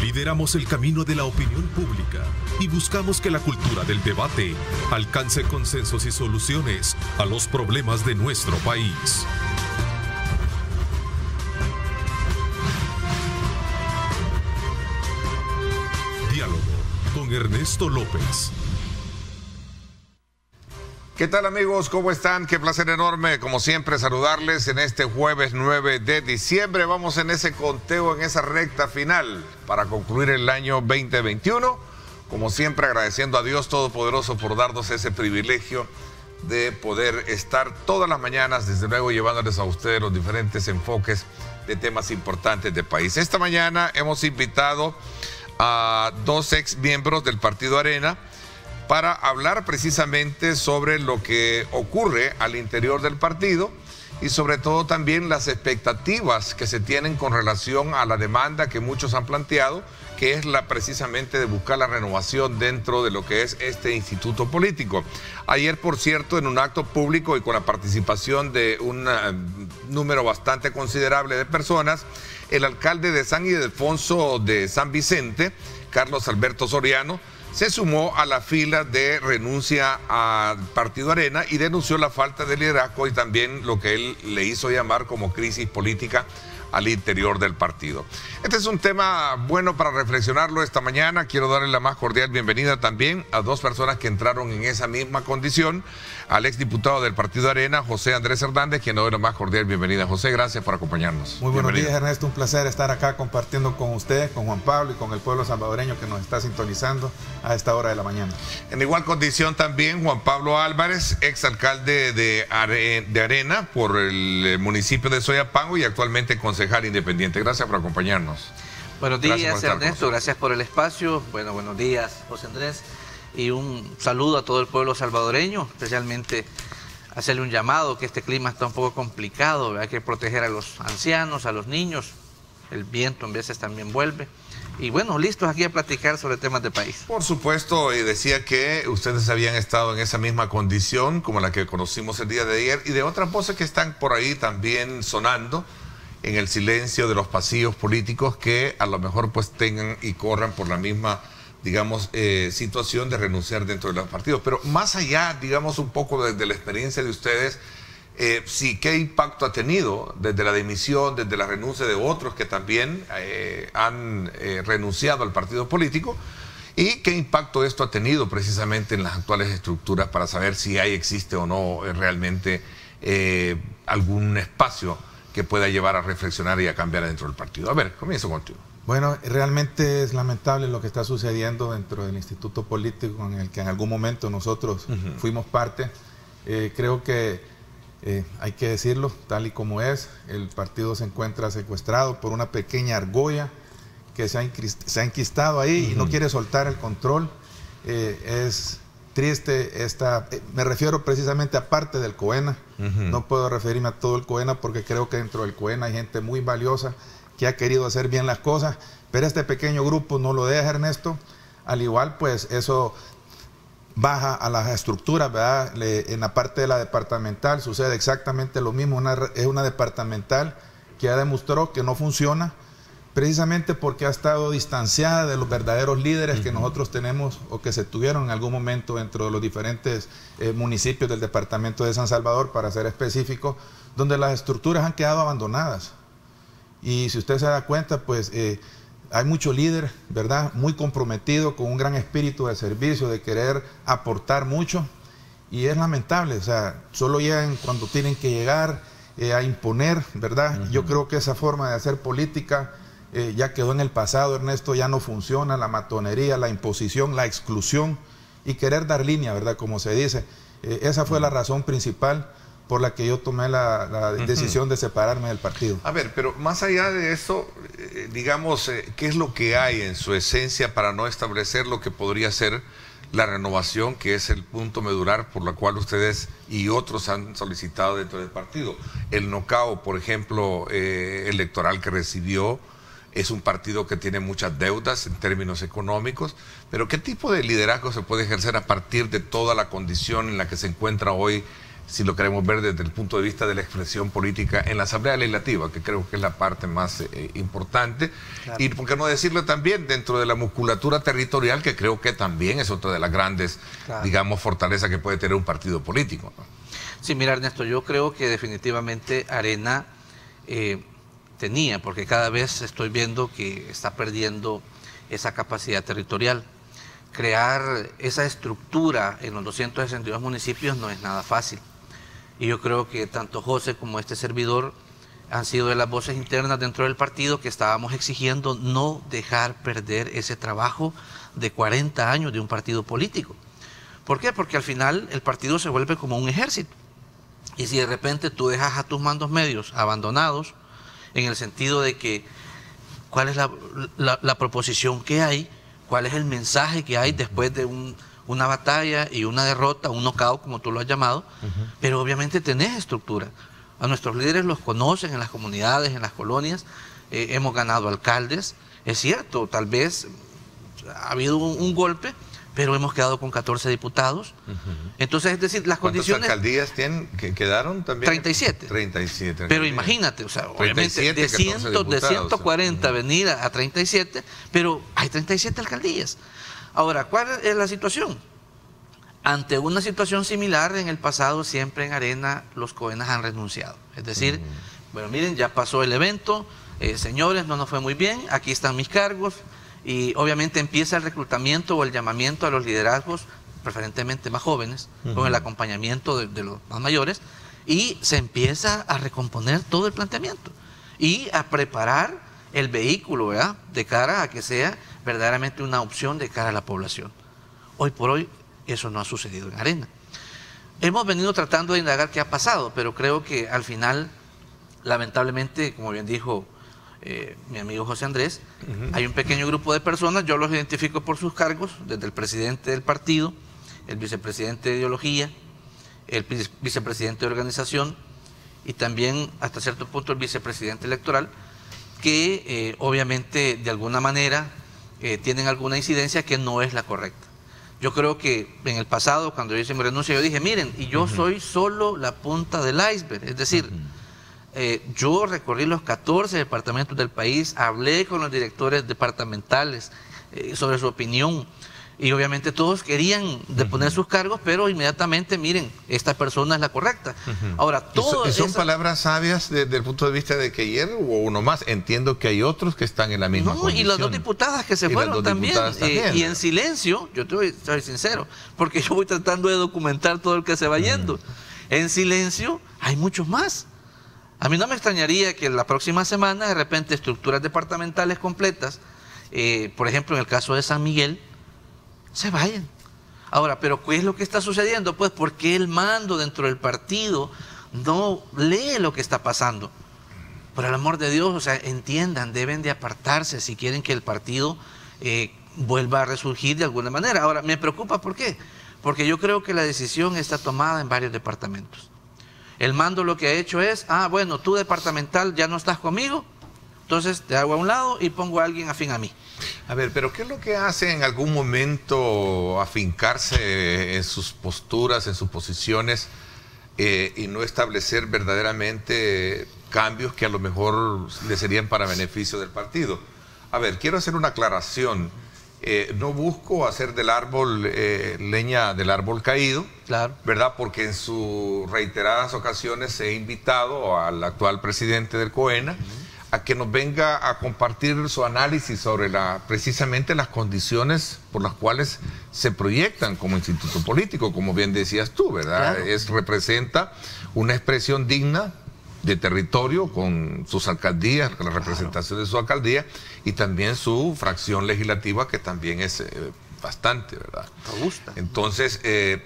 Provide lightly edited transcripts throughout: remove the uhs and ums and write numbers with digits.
Lideramos el camino de la opinión pública y buscamos que la cultura del debate alcance consensos y soluciones a los problemas de nuestro país. Diálogo con Ernesto López. ¿Qué tal, amigos? ¿Cómo están? Qué placer enorme, como siempre, saludarles en este jueves 9 de diciembre. Vamos en ese conteo, en esa recta final para concluir el año 2021. Como siempre, agradeciendo a Dios Todopoderoso por darnos ese privilegio de poder estar todas las mañanas, desde luego, llevándoles a ustedes los diferentes enfoques de temas importantes del país. Esta mañana hemos invitado a dos ex miembros del Partido Arena para hablar precisamente sobre lo que ocurre al interior del partido y sobre todo también las expectativas que se tienen con relación a la demanda que muchos han planteado, que es la precisamente de buscar la renovación dentro de lo que es este instituto político. Ayer, por cierto, en un acto público y con la participación de un número bastante considerable de personas, el alcalde de San Ildefonso de San Vicente, Carlos Alberto Soriano, se sumó a la fila de renuncia al Partido Arena y denunció la falta de liderazgo y también lo que él le hizo llamar como crisis política al interior del partido. Este es un tema bueno para reflexionarlo esta mañana. Quiero darle la más cordial bienvenida también a dos personas que entraron en esa misma condición, al exdiputado del Partido Arena, José Andrés Hernández, quien le doy la más cordial bienvenida. José, gracias por acompañarnos. Muy buenos días, Ernesto. Un placer estar acá compartiendo con usted, con Juan Pablo y con el pueblo salvadoreño que nos está sintonizando a esta hora de la mañana. En igual condición también Juan Pablo Álvarez, exalcalde de Arena por el municipio de Soyapango y actualmente concejal independiente. Gracias por acompañarnos. Buenos días, Ernesto. Gracias por el espacio. Bueno, buenos días, José Andrés. Y un saludo a todo el pueblo salvadoreño, especialmente hacerle un llamado, que este clima está un poco complicado, hay que proteger a los ancianos, a los niños, el viento en veces también vuelve. Y bueno, listos aquí a platicar sobre temas de país. Por supuesto, y decía que ustedes habían estado en esa misma condición como la que conocimos el día de ayer y de otras voces que están por ahí también sonando en el silencio de los pasillos políticos que a lo mejor pues tengan y corran por la misma, digamos, situación de renunciar dentro de los partidos. Pero más allá, digamos, un poco de la experiencia de ustedes, sí, ¿qué impacto ha tenido desde la dimisión, desde la renuncia de otros que también han renunciado al partido político? ¿Y qué impacto esto ha tenido precisamente en las actuales estructuras para saber si existe o no realmente algún espacio que pueda llevar a reflexionar y a cambiar dentro del partido? A ver, comienzo contigo. Bueno, realmente es lamentable lo que está sucediendo dentro del instituto político en el que en algún momento nosotros fuimos parte. Creo que hay que decirlo tal y como es, el partido se encuentra secuestrado por una pequeña argolla que se ha enquistado ahí y no quiere soltar el control. Es triste me refiero precisamente a parte del COENA. No puedo referirme a todo el COENA porque creo que dentro del COENA hay gente muy valiosa que ha querido hacer bien las cosas, pero este pequeño grupo no lo deja, Ernesto. Al igual, pues eso baja a las estructuras, ¿verdad? En la parte de la departamental sucede exactamente lo mismo. Es una departamental que ya demostró que no funciona, precisamente porque ha estado distanciada de los verdaderos líderes que nosotros tenemos o que se tuvieron en algún momento dentro de los diferentes municipios del departamento de San Salvador, para ser específico, donde las estructuras han quedado abandonadas. Y si usted se da cuenta, pues hay mucho líder, ¿verdad? Muy comprometido, con un gran espíritu de servicio, de querer aportar mucho. Y es lamentable, o sea, solo llegan cuando tienen que llegar a imponer, ¿verdad? Yo creo que esa forma de hacer política ya quedó en el pasado, Ernesto, ya no funciona. La matonería, la imposición, la exclusión y querer dar línea, ¿verdad? Como se dice. Esa fue la razón principal por la que yo tomé la decisión de separarme del partido. A ver, pero más allá de eso, digamos, ¿qué es lo que hay en su esencia para no establecer lo que podría ser la renovación, que es el punto medular por la cual ustedes y otros han solicitado dentro del partido? El nocao, por ejemplo, electoral que recibió, es un partido que tiene muchas deudas en términos económicos, pero ¿qué tipo de liderazgo se puede ejercer a partir de toda la condición en la que se encuentra hoy si lo queremos ver desde el punto de vista de la expresión política en la Asamblea Legislativa, que creo que es la parte más importante, claro. Y por qué no decirlo también dentro de la musculatura territorial, que creo que también es otra de las grandes, claro, digamos, fortalezas que puede tener un partido político, ¿no? Sí, mira, Ernesto, yo creo que definitivamente Arena tenía, porque cada vez estoy viendo que está perdiendo esa capacidad territorial. Crear esa estructura en los 262 municipios no es nada fácil. Y yo creo que tanto José como este servidor han sido de las voces internas dentro del partido que estábamos exigiendo no dejar perder ese trabajo de 40 años de un partido político. ¿Por qué? Porque al final el partido se vuelve como un ejército. Y si de repente tú dejas a tus mandos medios abandonados, en el sentido de que cuál es la proposición que hay, cuál es el mensaje que hay después de una batalla y una derrota, un knockout, como tú lo has llamado, pero obviamente tenés estructura. A nuestros líderes los conocen en las comunidades, en las colonias, hemos ganado alcaldes, es cierto, tal vez ha habido un golpe, pero hemos quedado con 14 diputados. Entonces, es decir, las condiciones... ¿Cuántas alcaldías que quedaron también? 37. 37. Pero imagínate, o sea, obviamente de 140 venir a 37, pero hay 37 alcaldías. Ahora, ¿cuál es la situación? Ante una situación similar, en el pasado siempre en Arena los COENAS han renunciado. Es decir, bueno, miren, ya pasó el evento, señores, no nos fue muy bien, aquí están mis cargos, y obviamente empieza el reclutamiento o el llamamiento a los liderazgos, preferentemente más jóvenes, con el acompañamiento de los más mayores, y se empieza a recomponer todo el planteamiento y a preparar el vehículo, ¿verdad?, de cara a que sea verdaderamente una opción de cara a la población. Hoy por hoy eso no ha sucedido en Arena. Hemos venido tratando de indagar qué ha pasado, pero creo que al final, lamentablemente, como bien dijo mi amigo José Andrés, hay un pequeño grupo de personas, yo los identifico por sus cargos, desde el presidente del partido, el vicepresidente de ideología, el vicepresidente de organización y también hasta cierto punto el vicepresidente electoral, que obviamente de alguna manera tienen alguna incidencia que no es la correcta. Yo creo que en el pasado, cuando yo hice mi renuncia, yo dije, miren, y yo soy solo la punta del iceberg, es decir, yo recorrí los 14 departamentos del país, hablé con los directores departamentales sobre su opinión, y obviamente todos querían deponer sus cargos, pero inmediatamente, miren, esta persona es la correcta. Ahora, todo ¿Son palabras sabias desde el punto de vista de que ayer hubo uno más? Entiendo que hay otros que están en la misma condición. Y las dos diputadas que se fueron también, y en silencio, yo te voy a ser sincero, porque yo voy tratando de documentar todo el que se va yendo. En silencio hay muchos más. A mí no me extrañaría que la próxima semana, de repente, estructuras departamentales completas, por ejemplo, en el caso de San Miguel, se vayan. Ahora, ¿pero qué es lo que está sucediendo? Pues porque el mando dentro del partido no lee lo que está pasando. Por el amor de Dios, o sea, entiendan, deben de apartarse si quieren que el partido vuelva a resurgir de alguna manera. Ahora, me preocupa, ¿por qué? Porque yo creo que la decisión está tomada en varios departamentos. El mando lo que ha hecho es, bueno, tú departamental ya no estás conmigo, entonces te hago a un lado y pongo a alguien afín a mí. A ver, pero ¿qué es lo que hace en algún momento afincarse en sus posturas, en sus posiciones y no establecer verdaderamente cambios que a lo mejor le serían para beneficio del partido? A ver, quiero hacer una aclaración. No busco hacer del árbol leña del árbol caído, claro, ¿verdad? Porque en sus reiteradas ocasiones he invitado al actual presidente del COENA a que nos venga a compartir su análisis sobre precisamente las condiciones por las cuales se proyectan como instituto político, como bien decías tú, ¿verdad? Claro. Representa una expresión digna de territorio con sus alcaldías, con la representación de su alcaldía y también su fracción legislativa, que también es bastante, ¿verdad? Robusta. Entonces,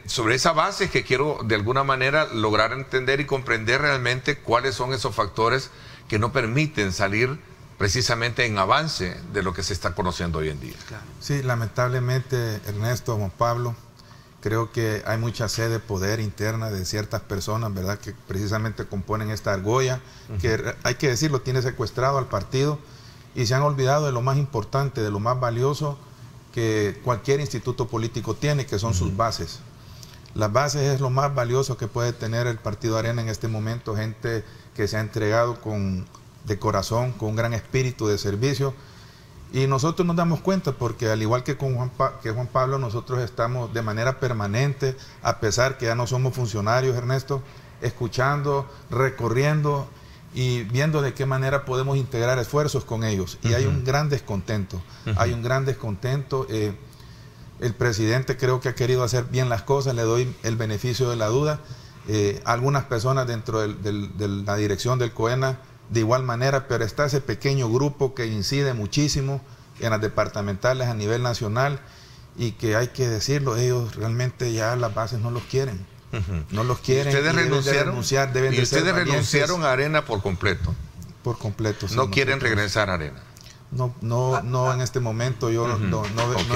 sobre esa base es que quiero de alguna manera lograr entender y comprender realmente cuáles son esos factores que no permiten salir precisamente en avance de lo que se está conociendo hoy en día. Claro. Sí, lamentablemente, Ernesto, Juan Pablo, creo que hay mucha sed de poder interna de ciertas personas, ¿verdad?, que precisamente componen esta argolla, que hay que decirlo, tiene secuestrado al partido y se han olvidado de lo más importante, de lo más valioso que cualquier instituto político tiene, que son sus bases. Las bases es lo más valioso que puede tener el Partido Arena en este momento, gente que se ha entregado de corazón, con un gran espíritu de servicio. Y nosotros nos damos cuenta porque al igual que con Juan Pablo, nosotros estamos de manera permanente, a pesar que ya no somos funcionarios, Ernesto, escuchando, recorriendo y viendo de qué manera podemos integrar esfuerzos con ellos. Y hay un gran descontento, hay un gran descontento. El presidente creo que ha querido hacer bien las cosas, le doy el beneficio de la duda. Algunas personas dentro de la dirección del COENA de igual manera, pero está ese pequeño grupo que incide muchísimo en las departamentales a nivel nacional y que hay que decirlo, ellos realmente ya las bases no los quieren. No los quieren. ¿Ustedes deben ¿Y ustedes renunciaron a Arena por completo? Por completo. Sí, ¿No quieren regresar a Arena? No, en este momento yo no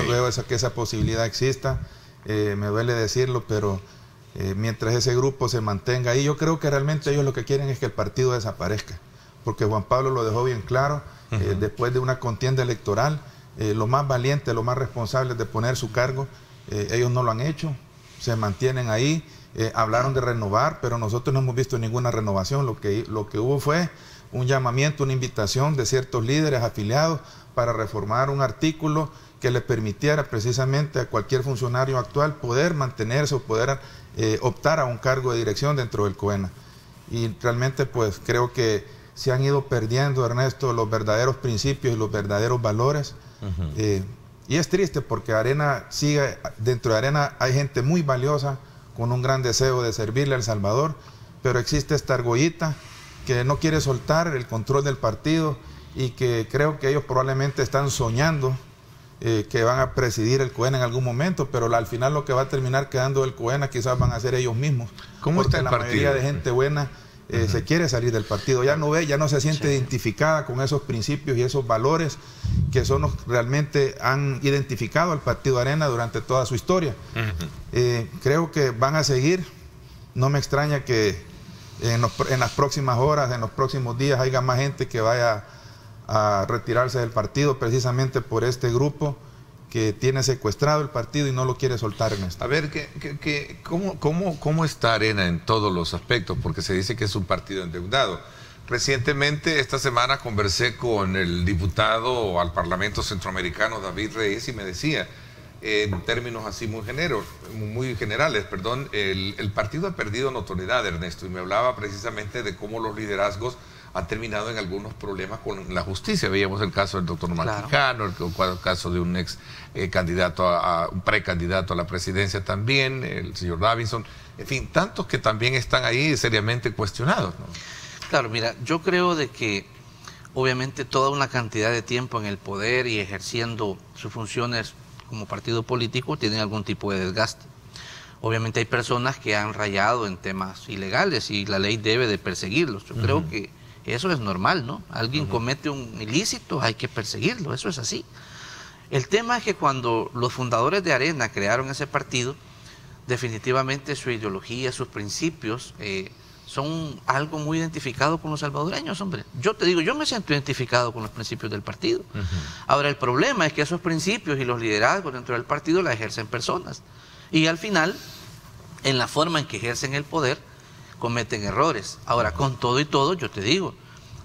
veo que esa posibilidad exista. Me duele decirlo, pero mientras ese grupo se mantenga ahí, yo creo que realmente ellos lo que quieren es que el partido desaparezca, porque Juan Pablo lo dejó bien claro, después de una contienda electoral, lo más valiente, lo más responsable de poner su cargo, ellos no lo han hecho, se mantienen ahí, hablaron de renovar, pero nosotros no hemos visto ninguna renovación. Lo que hubo fue un llamamiento, una invitación de ciertos líderes afiliados para reformar un artículo que le permitiera precisamente a cualquier funcionario actual poder mantenerse o poder optar a un cargo de dirección dentro del COENA. Y realmente pues creo que se han ido perdiendo, Ernesto, los verdaderos principios y los verdaderos valores. Y es triste porque dentro de Arena hay gente muy valiosa con un gran deseo de servirle a El Salvador, pero existe esta argollita que no quiere soltar el control del partido y que creo que ellos probablemente están soñando que van a presidir el COENA en algún momento, pero al final lo que va a terminar quedando del COENA quizás van a ser ellos mismos. ¿Cómo está el partido? La mayoría de gente buena se quiere salir del partido, ya no se siente identificada con esos principios y esos valores que realmente han identificado al Partido Arena durante toda su historia. Creo que van a seguir, no me extraña que en las próximas horas, en los próximos días haya más gente que vaya a retirarse del partido precisamente por este grupo que tiene secuestrado el partido y no lo quiere soltar, Ernesto. A ver, ¿cómo está Arena en todos los aspectos? Porque se dice que es un partido endeudado. Recientemente, esta semana, conversé con el diputado al Parlamento Centroamericano, David Reyes, y me decía, en términos así muy generales, el partido ha perdido notoriedad, Ernesto, y me hablaba precisamente de cómo los liderazgos han terminado en algunos problemas con la justicia. Veíamos el caso del doctor Malquijano, el caso de un un precandidato a la presidencia también, el señor Davidson, en fin, tantos que también están ahí seriamente cuestionados, ¿no? Claro, mira, yo creo de que obviamente toda una cantidad de tiempo en el poder y ejerciendo sus funciones como partido político tienen algún tipo de desgaste. Obviamente hay personas que han rayado en temas ilegales y la ley debe de perseguirlos. Yo creo que eso es normal, ¿no? Alguien comete un ilícito, hay que perseguirlo, eso es así. El tema es que cuando los fundadores de Arena crearon ese partido, definitivamente su ideología, sus principios son algo muy identificado con los salvadoreños, hombre. Yo te digo, yo me siento identificado con los principios del partido. Ahora, el problema es que esos principios y los liderazgos dentro del partido la ejercen personas. Y al final, en la forma en que ejercen el poder, cometen errores. Ahora, con todo y todo, yo te digo,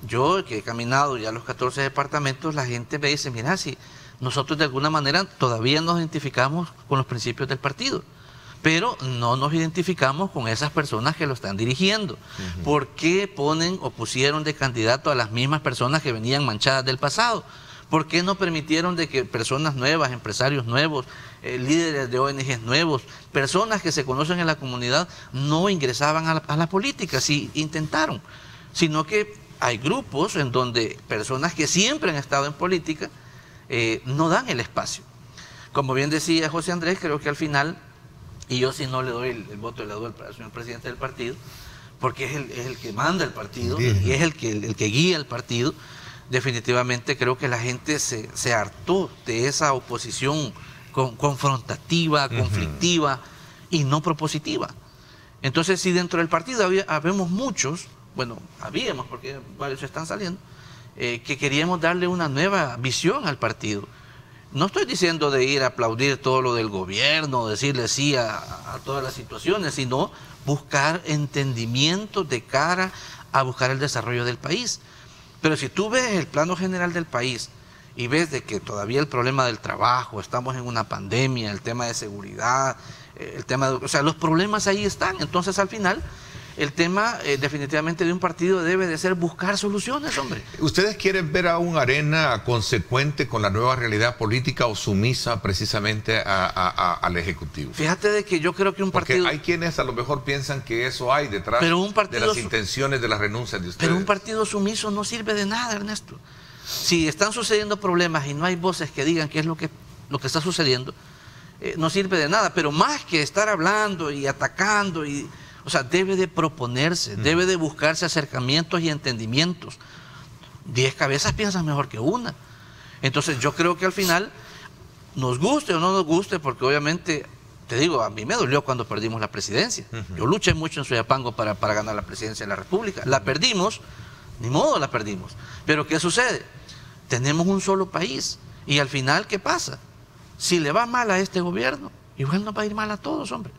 yo que he caminado ya los 14 departamentos, la gente me dice, mira, si nosotros de alguna manera todavía nos identificamos con los principios del partido, pero no nos identificamos con esas personas que lo están dirigiendo. ¿Por qué ponen o pusieron de candidato a las mismas personas que venían manchadas del pasado? ¿Por qué no permitieron de que personas nuevas, empresarios nuevos, líderes de ONGs nuevos, personas que se conocen en la comunidad no ingresaban a la política? Sí, intentaron, sino que hay grupos en donde personas que siempre han estado en política no dan el espacio. Como bien decía José Andrés, creo que al final, y yo sí no le doy el voto de la duda al señor presidente del partido, porque es el que manda el partido y es el que guía el partido. Definitivamente creo que la gente se hartó de esa oposición confrontativa, conflictiva y no propositiva. Entonces, si dentro del partido habemos muchos, habíamos, porque varios están saliendo, que queríamos darle una nueva visión al partido, No estoy diciendo de ir a aplaudir todo lo del gobierno, decirle sí a todas las situaciones, sino buscar entendimiento de cara a buscar el desarrollo del país. Pero si tú ves el plano general del país y ves de que todavía el problema del trabajo, estamos en una pandemia, el tema de seguridad, el tema de, o sea, los problemas ahí están. Entonces, al final, el tema definitivamente de un partido debe de ser buscar soluciones, hombre. ¿Ustedes quieren ver a un Arena consecuente con la nueva realidad política o sumisa precisamente al Ejecutivo? Fíjate de que yo creo que un partido... Porque hay quienes a lo mejor piensan que eso hay detrás de las intenciones de las renuncias de ustedes. Pero un partido sumiso no sirve de nada, Ernesto. Si están sucediendo problemas y no hay voces que digan qué es lo que está sucediendo, no sirve de nada. Pero más que estar hablando y atacando y... O sea, debe de proponerse, debe de buscarse acercamientos y entendimientos. 10 cabezas piensan mejor que una. Entonces yo creo que al final, nos guste o no nos guste, porque obviamente, te digo, a mí me dolió cuando perdimos la presidencia. Yo luché mucho en Soyapango para ganar la presidencia de la República. La perdimos, ni modo la perdimos. Pero ¿qué sucede? Tenemos un solo país. Y al final, ¿qué pasa? Si le va mal a este gobierno, igual nos va a ir mal a todos, hombre.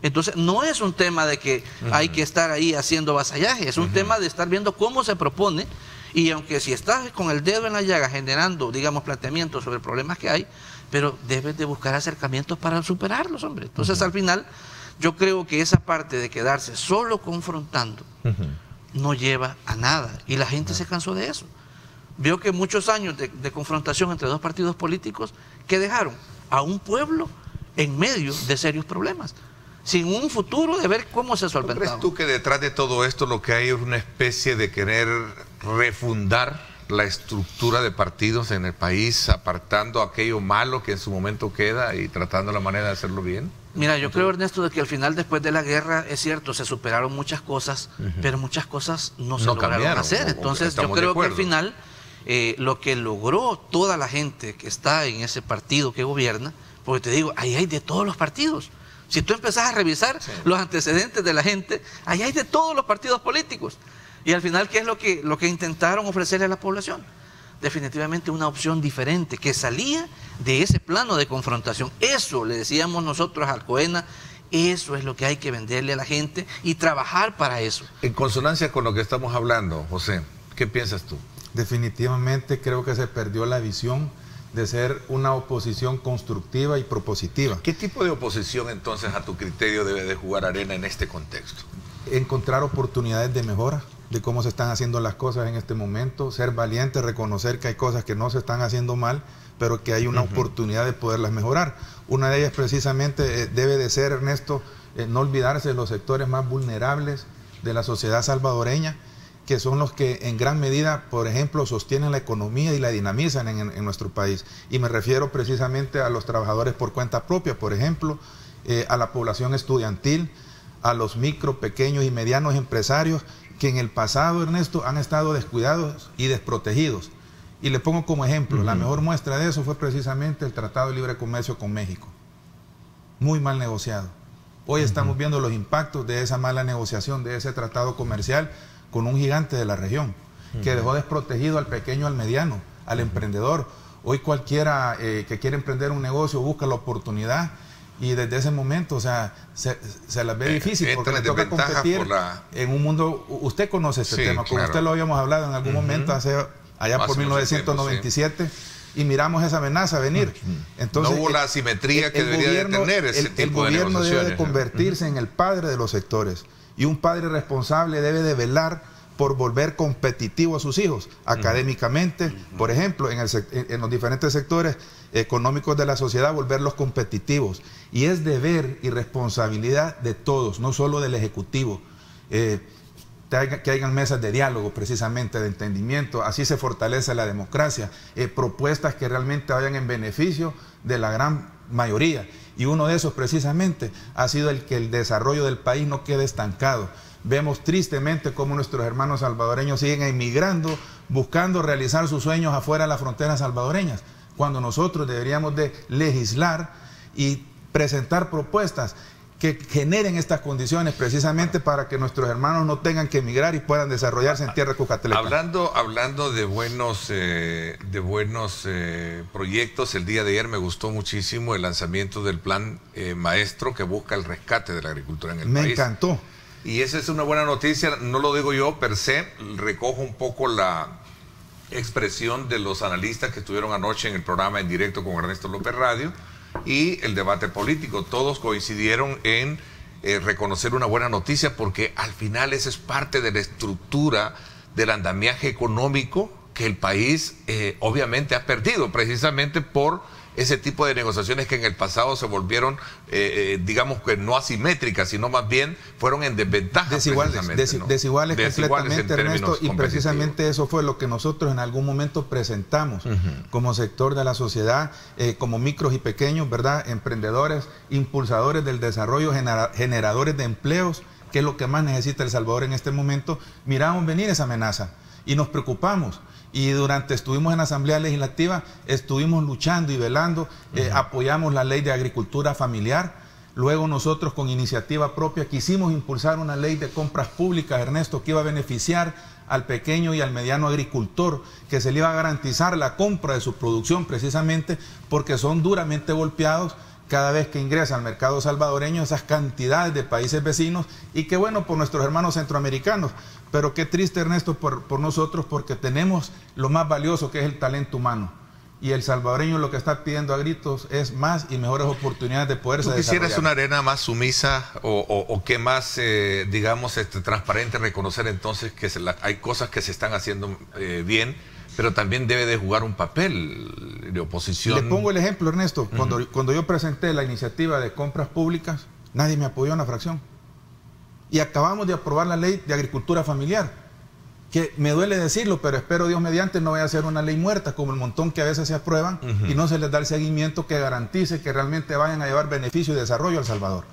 Entonces, no es un tema de que hay que estar ahí haciendo vasallaje, es un tema de estar viendo cómo se propone, y aunque si estás con el dedo en la llaga generando, digamos, planteamientos sobre problemas que hay, pero debes de buscar acercamientos para superarlos, hombre. Entonces, al final, yo creo que esa parte de quedarse solo confrontando no lleva a nada, y la gente se cansó de eso. Vio que muchos años de confrontación entre dos partidos políticos que dejaron a un pueblo en medio de serios problemas, sin un futuro de ver cómo se solventaba. ¿Crees tú que detrás de todo esto lo que hay es una especie de querer refundar la estructura de partidos en el país, apartando aquello malo que en su momento queda y tratando la manera de hacerlo bien? Mira, yo creo, Ernesto, de que al final, después de la guerra, es cierto, se superaron muchas cosas, pero muchas cosas no se lograron hacer. Entonces, yo creo que al final, lo que logró toda la gente que está en ese partido que gobierna, porque te digo, ahí hay de todos los partidos. Si tú empezás a revisar los antecedentes de la gente, ahí hay de todos los partidos políticos. Y al final, ¿qué es lo que intentaron ofrecerle a la población? Definitivamente una opción diferente, que salía de ese plano de confrontación. Eso le decíamos nosotros al COENA, eso es lo que hay que venderle a la gente y trabajar para eso. En consonancia con lo que estamos hablando, José, ¿qué piensas tú? Definitivamente creo que se perdió la visión de ser una oposición constructiva y propositiva. ¿Qué tipo de oposición entonces a tu criterio debe de jugar Arena en este contexto? Encontrar oportunidades de mejora de cómo se están haciendo las cosas en este momento, ser valiente, reconocer que hay cosas que no se están haciendo mal, pero que hay una oportunidad de poderlas mejorar. Una de ellas precisamente debe de ser, Ernesto, no olvidarse de los sectores más vulnerables de la sociedad salvadoreña, que son los que en gran medida, por ejemplo, sostienen la economía y la dinamizan en nuestro país. Y me refiero precisamente a los trabajadores por cuenta propia, por ejemplo, a la población estudiantil, a los micro, pequeños y medianos empresarios que en el pasado, Ernesto, han estado descuidados y desprotegidos. Y le pongo como ejemplo, la mejor muestra de eso fue precisamente el Tratado de Libre Comercio con México. Muy mal negociado. Hoy estamos viendo los impactos de esa mala negociación, de ese tratado comercial, con un gigante de la región, que dejó desprotegido al pequeño, al mediano, al emprendedor. Hoy cualquiera que quiere emprender un negocio busca la oportunidad, y desde ese momento, o sea, se las ve difícil, porque le toca competir en un mundo. Usted conoce este tema, como usted lo habíamos hablado en algún momento, allá por 1997, y miramos esa amenaza venir. Entonces, no hubo la asimetría que debería de tener ese tipo de negociaciones. El gobierno debe de convertirse en el padre de los sectores. Y un padre responsable debe de velar por volver competitivo a sus hijos, académicamente, por ejemplo, en los diferentes sectores económicos de la sociedad, volverlos competitivos. Y es deber y responsabilidad de todos, no solo del Ejecutivo, que hayan mesas de diálogo, precisamente, de entendimiento. Así se fortalece la democracia. Propuestas que realmente vayan en beneficio de la gran mayoría. Y uno de esos precisamente ha sido el que el desarrollo del país no quede estancado. Vemos tristemente cómo nuestros hermanos salvadoreños siguen emigrando, buscando realizar sus sueños afuera de las fronteras salvadoreñas, cuando nosotros deberíamos de legislar y presentar propuestas que generen estas condiciones precisamente para que nuestros hermanos no tengan que emigrar y puedan desarrollarse en tierra cuscatleca. Hablando de buenos proyectos, el día de ayer me gustó muchísimo el lanzamiento del plan maestro que busca el rescate de la agricultura en el país. Me encantó. Y esa es una buena noticia, no lo digo yo per se, recojo un poco la expresión de los analistas que estuvieron anoche en el programa En Directo con Ernesto López Radio y el debate político. Todos coincidieron en reconocer una buena noticia porque al final esa es parte de la estructura del andamiaje económico que el país obviamente ha perdido precisamente por ese tipo de negociaciones que en el pasado se volvieron, digamos que no asimétricas, sino más bien fueron en desventaja. Desiguales completamente, Ernesto, y precisamente eso fue lo que nosotros en algún momento presentamos como sector de la sociedad, como micros y pequeños, ¿verdad? Emprendedores, impulsadores del desarrollo, generadores de empleos, que es lo que más necesita El Salvador en este momento. Miramos venir esa amenaza y nos preocupamos. Y estuvimos en la Asamblea Legislativa, estuvimos luchando y velando, apoyamos la ley de agricultura familiar. Luego nosotros con iniciativa propia quisimos impulsar una ley de compras públicas, Ernesto, que iba a beneficiar al pequeño y al mediano agricultor, que se le iba a garantizar la compra de su producción precisamente porque son duramente golpeados cada vez que ingresa al mercado salvadoreño esas cantidades de países vecinos, y qué bueno por nuestros hermanos centroamericanos, pero qué triste, Ernesto, por nosotros, porque tenemos lo más valioso que es el talento humano, y el salvadoreño lo que está pidiendo a gritos es más y mejores oportunidades de poderse desarrollar. ¿Quisieras una arena más sumisa o que más, digamos, transparente, reconocer entonces que hay cosas que se están haciendo bien, pero también debe de jugar un papel de oposición? Le pongo el ejemplo, Ernesto. Cuando yo presenté la iniciativa de compras públicas, nadie me apoyó en la fracción. Y acabamos de aprobar la ley de agricultura familiar, que me duele decirlo, pero espero Dios mediante no vaya a ser una ley muerta, como el montón que a veces se aprueban y no se les da el seguimiento que garantice que realmente vayan a llevar beneficio y desarrollo a El Salvador.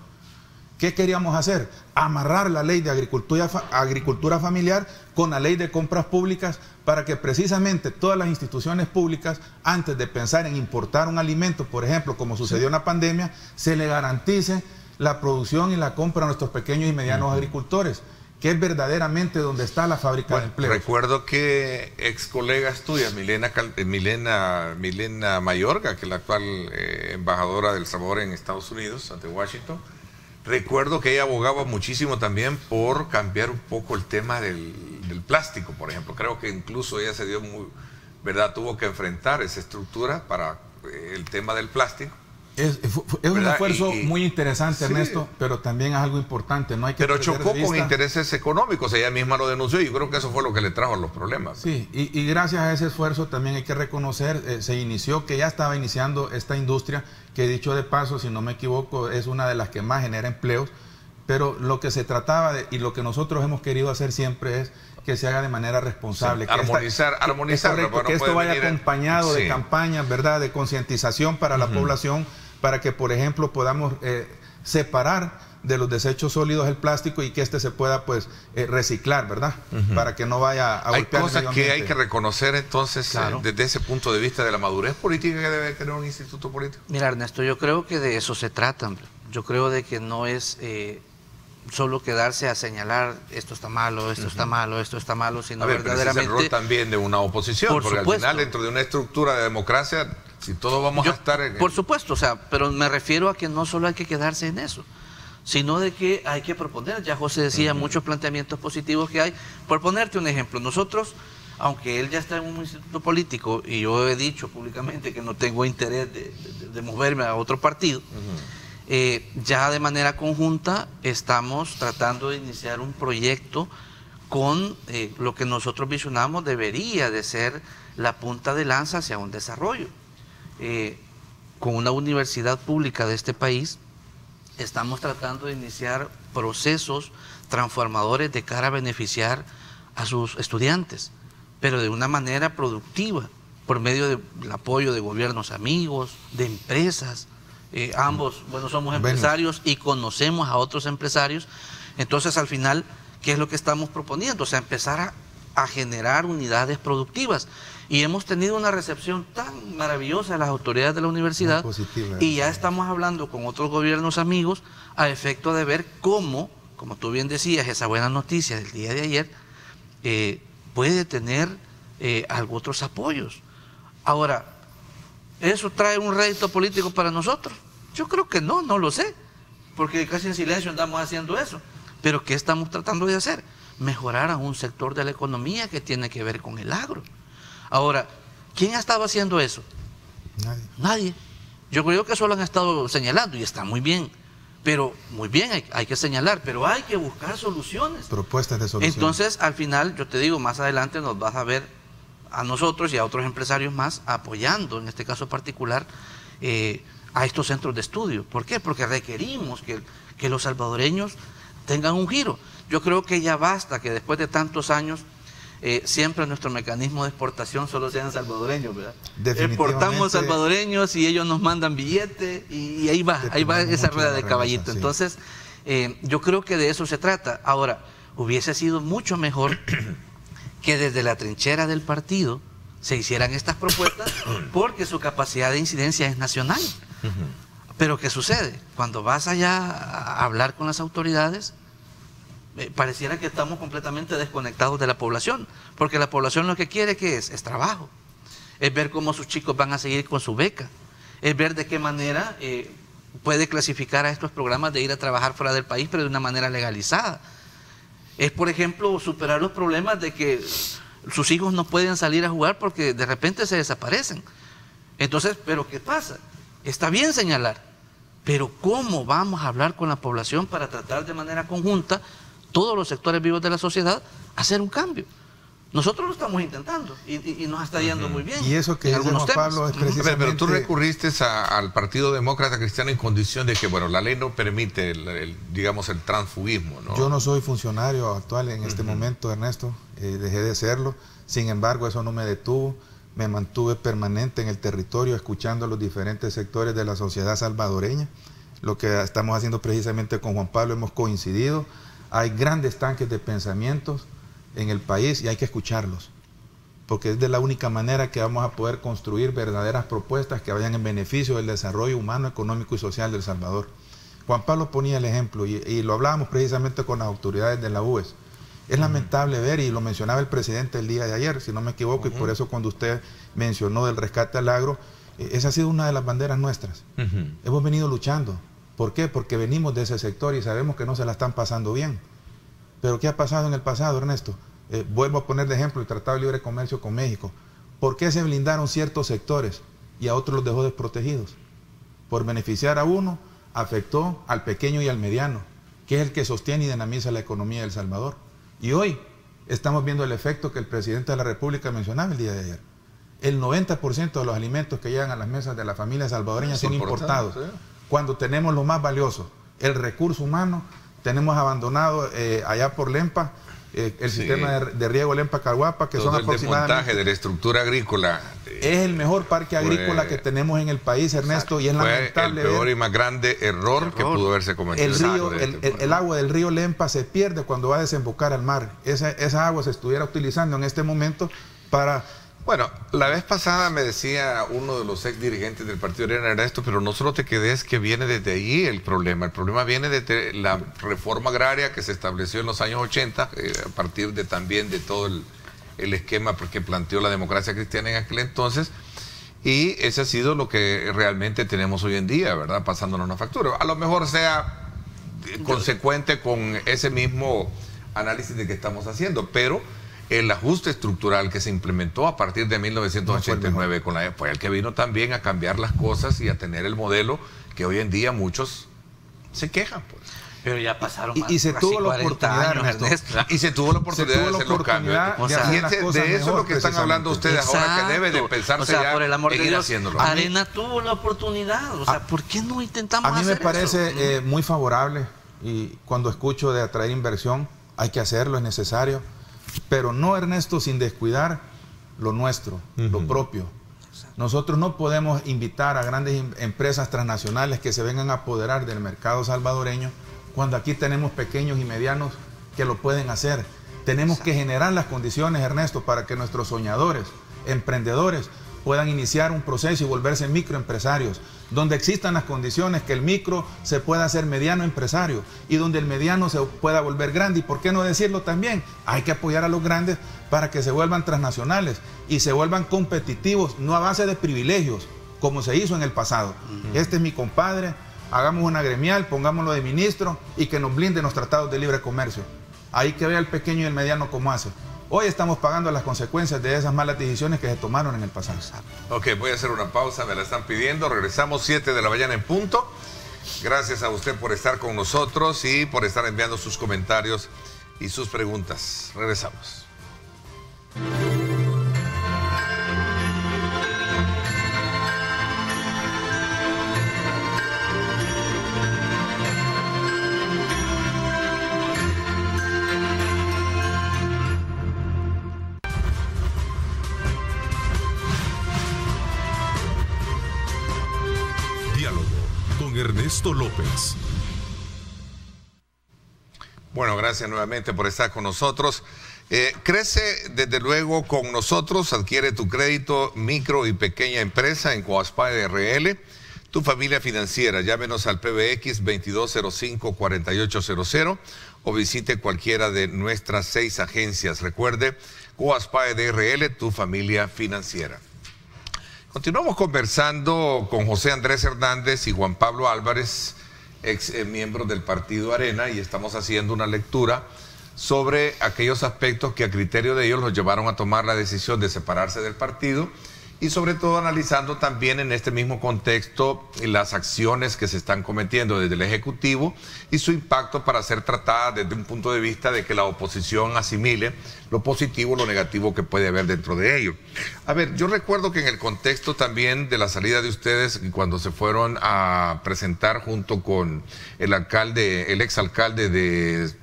¿Qué queríamos hacer? Amarrar la ley de agricultura familiar con la ley de compras públicas para que precisamente todas las instituciones públicas, antes de pensar en importar un alimento, por ejemplo, como sucedió en la pandemia, se le garantice la producción y la compra a nuestros pequeños y medianos agricultores, que es verdaderamente donde está la fábrica de empleo. Recuerdo que ex colegas tuyas, Milena Mayorga, que es la actual embajadora del Salvador en Estados Unidos, ante Washington, recuerdo que ella abogaba muchísimo también por cambiar un poco el tema del plástico, por ejemplo. Creo que incluso ella tuvo que enfrentar esa estructura para el tema del plástico. Es un esfuerzo muy interesante, Ernesto, pero también es algo importante. No hay que chocó con intereses económicos, ella misma lo denunció y yo creo que eso fue lo que le trajo los problemas. Sí, y gracias a ese esfuerzo también hay que reconocer, se inició, que ya estaba iniciando esta industria, que dicho de paso, si no me equivoco, es una de las que más genera empleos, pero lo que se trataba de, y lo que nosotros hemos querido hacer siempre es que se haga de manera responsable. Sí, armonizar. Que esto vaya acompañado de campañas, ¿verdad?, de concientización para la población, para que, por ejemplo, podamos separar de los desechos sólidos el plástico y que este se pueda, pues, reciclar, ¿verdad? Para que no vaya a golpear. Hay cosas que hay que reconocer, entonces, desde ese punto de vista de la madurez política que debe tener un instituto político. Mira, Ernesto, yo creo que de eso se trata, hombre. Yo creo de que no es solo quedarse a señalar esto está malo, esto está malo, esto está malo, sino verdaderamente... Pero ese es el rol también de una oposición, porque al final, dentro de una estructura de democracia, si todos vamos a estar en... Por supuesto, o sea, pero me refiero a que no solo hay que quedarse en eso, sino de que hay que proponer. Ya José decía muchos planteamientos positivos que hay. Por ponerte un ejemplo, nosotros, aunque él ya está en un instituto político, y yo he dicho públicamente que no tengo interés de moverme a otro partido, ya de manera conjunta estamos tratando de iniciar un proyecto con lo que nosotros visionamos debería de ser la punta de lanza hacia un desarrollo. Con una universidad pública de este país estamos tratando de iniciar procesos transformadores de cara a beneficiar a sus estudiantes, pero de una manera productiva, por medio del apoyo de gobiernos amigos, de empresas. Ambos, somos empresarios y conocemos a otros empresarios. Entonces, al final, ¿qué es lo que estamos proponiendo? O sea, empezar a generar unidades productivas. Y hemos tenido una recepción tan maravillosa de las autoridades de la universidad, y ya estamos hablando con otros gobiernos amigos a efecto de ver cómo, como tú bien decías, esa buena noticia del día de ayer puede tener otros apoyos. Ahora, ¿eso trae un rédito político para nosotros? Yo creo que no lo sé, porque casi en silencio andamos haciendo eso. Pero ¿qué estamos tratando de hacer? Mejorar a un sector de la economía que tiene que ver con el agro. Ahora, ¿quién ha estado haciendo eso? Nadie. Yo creo que solo han estado señalando, y está muy bien. Pero, muy bien, hay que señalar, pero hay que buscar soluciones. Propuestas de soluciones. Entonces, al final, yo te digo, más adelante nos vas a ver a nosotros y a otros empresarios más apoyando, en este caso particular, a estos centros de estudio. ¿Por qué? Porque requerimos que los salvadoreños tengan un giro. Yo creo que ya basta que después de tantos años siempre nuestro mecanismo de exportación solo sean salvadoreños, ¿verdad? Exportamos salvadoreños y ellos nos mandan billete y ahí va esa rueda de caballito. Sí. Entonces, yo creo que de eso se trata. Ahora, hubiese sido mucho mejor que desde la trinchera del partido se hicieran estas propuestas, porque su capacidad de incidencia es nacional. Pero ¿qué sucede? Cuando vas allá a hablar con las autoridades, pareciera que estamos completamente desconectados de la población, porque la población lo que quiere es trabajo, es ver cómo sus chicos van a seguir con su beca, es ver de qué manera puede clasificar a estos programas de ir a trabajar fuera del país, pero de una manera legalizada. Es, por ejemplo, superar los problemas de que sus hijos no pueden salir a jugar porque de repente se desaparecen. Entonces, ¿pero qué pasa? Está bien señalar, pero ¿cómo vamos a hablar con la población para tratar de manera conjunta, todos los sectores vivos de la sociedad, hacer un cambio? Nosotros lo estamos intentando y nos está yendo muy bien. Y eso que dice Juan Pablo es precisamente... Pero tú recurriste al Partido Demócrata Cristiano en condición de que, bueno, la ley no permite, digamos, el transfugismo, ¿no? Yo no soy funcionario actual en este momento, Ernesto, dejé de serlo. Sin embargo, eso no me detuvo. Me mantuve permanente en el territorio, escuchando a los diferentes sectores de la sociedad salvadoreña. Lo que estamos haciendo precisamente con Juan Pablo, hemos coincidido. Hay grandes tanques de pensamientos en el país y hay que escucharlos, porque es de la única manera que vamos a poder construir verdaderas propuestas que vayan en beneficio del desarrollo humano, económico y social de El Salvador. Juan Pablo ponía el ejemplo y lo hablábamos precisamente con las autoridades de la UES. Es lamentable ver, y lo mencionaba el presidente el día de ayer, si no me equivoco, y por eso cuando usted mencionó del rescate al agro, esa ha sido una de las banderas nuestras. Hemos venido luchando. ¿Por qué? Porque venimos de ese sector y sabemos que no se la están pasando bien. Pero ¿qué ha pasado en el pasado, Ernesto? Vuelvo a poner de ejemplo el Tratado de Libre Comercio con México. ¿Por qué se blindaron ciertos sectores y a otros los dejó desprotegidos? Por beneficiar a uno, afectó al pequeño y al mediano, que es el que sostiene y dinamiza la economía de El Salvador. Y hoy estamos viendo el efecto que el presidente de la República mencionaba el día de ayer. El 90% de los alimentos que llegan a las mesas de las familias salvadoreñas son importados. Cuando tenemos lo más valioso, el recurso humano. Tenemos abandonado allá por Lempa el sistema de riego Lempa-Caguapa, que son aproximadamente... el desmontaje de la estructura agrícola. Es el mejor parque agrícola que tenemos en el país, Ernesto, y es lamentable. El peor y más grande error que pudo haberse cometido. El agua del río Lempa se pierde cuando va a desembocar al mar. Esa agua se estuviera utilizando en este momento para... Bueno, la vez pasada me decía uno de los ex dirigentes del partido, Ernesto, pero no solo te quedes que viene desde ahí el problema viene desde la reforma agraria que se estableció en los años 80, a partir de también de todo el esquema que planteó la democracia cristiana en aquel entonces, y ese ha sido lo que realmente tenemos hoy en día, ¿verdad? Pasándonos una factura. A lo mejor sea consecuente con ese mismo análisis de que estamos haciendo, pero... el ajuste estructural que se implementó a partir de 1989 fue el que vino también a cambiar las cosas y a tener el modelo que hoy en día muchos se quejan, pues. Pero ya pasaron y se tuvo la oportunidad, Ernesto. Y se tuvo la oportunidad de hacer los cambios. De eso es lo que están hablando ustedes ahora, que debe de pensarse ya por el amor de Dios, haciéndolo. Arena tuvo la oportunidad. O sea, ¿por qué no intentamos hacer eso? A mí me parece muy favorable, y cuando escucho de atraer inversión, hay que hacerlo, es necesario. Pero no, Ernesto, sin descuidar lo nuestro, lo propio. Nosotros no podemos invitar a grandes empresas transnacionales que se vengan a apoderar del mercado salvadoreño cuando aquí tenemos pequeños y medianos que lo pueden hacer. Tenemos que generar las condiciones, Ernesto, para que nuestros soñadores emprendedores puedan iniciar un proceso y volverse microempresarios, donde existan las condiciones que el micro se pueda hacer mediano empresario y donde el mediano se pueda volver grande. Y por qué no decirlo también, hay que apoyar a los grandes para que se vuelvan transnacionales y se vuelvan competitivos, no a base de privilegios, como se hizo en el pasado. Este es mi compadre, hagamos una gremial, pongámoslo de ministro y que nos blinde los tratados de libre comercio. Ahí que vea el pequeño y el mediano cómo hace. Hoy estamos pagando las consecuencias de esas malas decisiones que se tomaron en el pasado. Ok, voy a hacer una pausa, me la están pidiendo. Regresamos 7 de la mañana en punto. Gracias a usted por estar con nosotros y por estar enviando sus comentarios y sus preguntas. Regresamos. Ernesto López. Bueno, gracias nuevamente por estar con nosotros. Crece desde luego con nosotros, adquiere tu crédito micro y pequeña empresa en Coaspay RL, tu familia financiera. Llámenos al PBX 2205-4800 o visite cualquiera de nuestras 6 agencias. Recuerde, Coaspay RL, tu familia financiera. Continuamos conversando con José Andrés Hernández y Juan Pablo Álvarez, ex miembros del Partido Arena, y estamos haciendo una lectura sobre aquellos aspectos que a criterio de ellos los llevaron a tomar la decisión de separarse del partido y sobre todo analizando también en este mismo contexto las acciones que se están cometiendo desde el Ejecutivo y su impacto para ser tratada desde un punto de vista de que la oposición asimile lo positivo, lo negativo que puede haber dentro de ello. A ver, yo recuerdo que en el contexto también de la salida de ustedes, cuando se fueron a presentar junto con el alcalde, el exalcalde de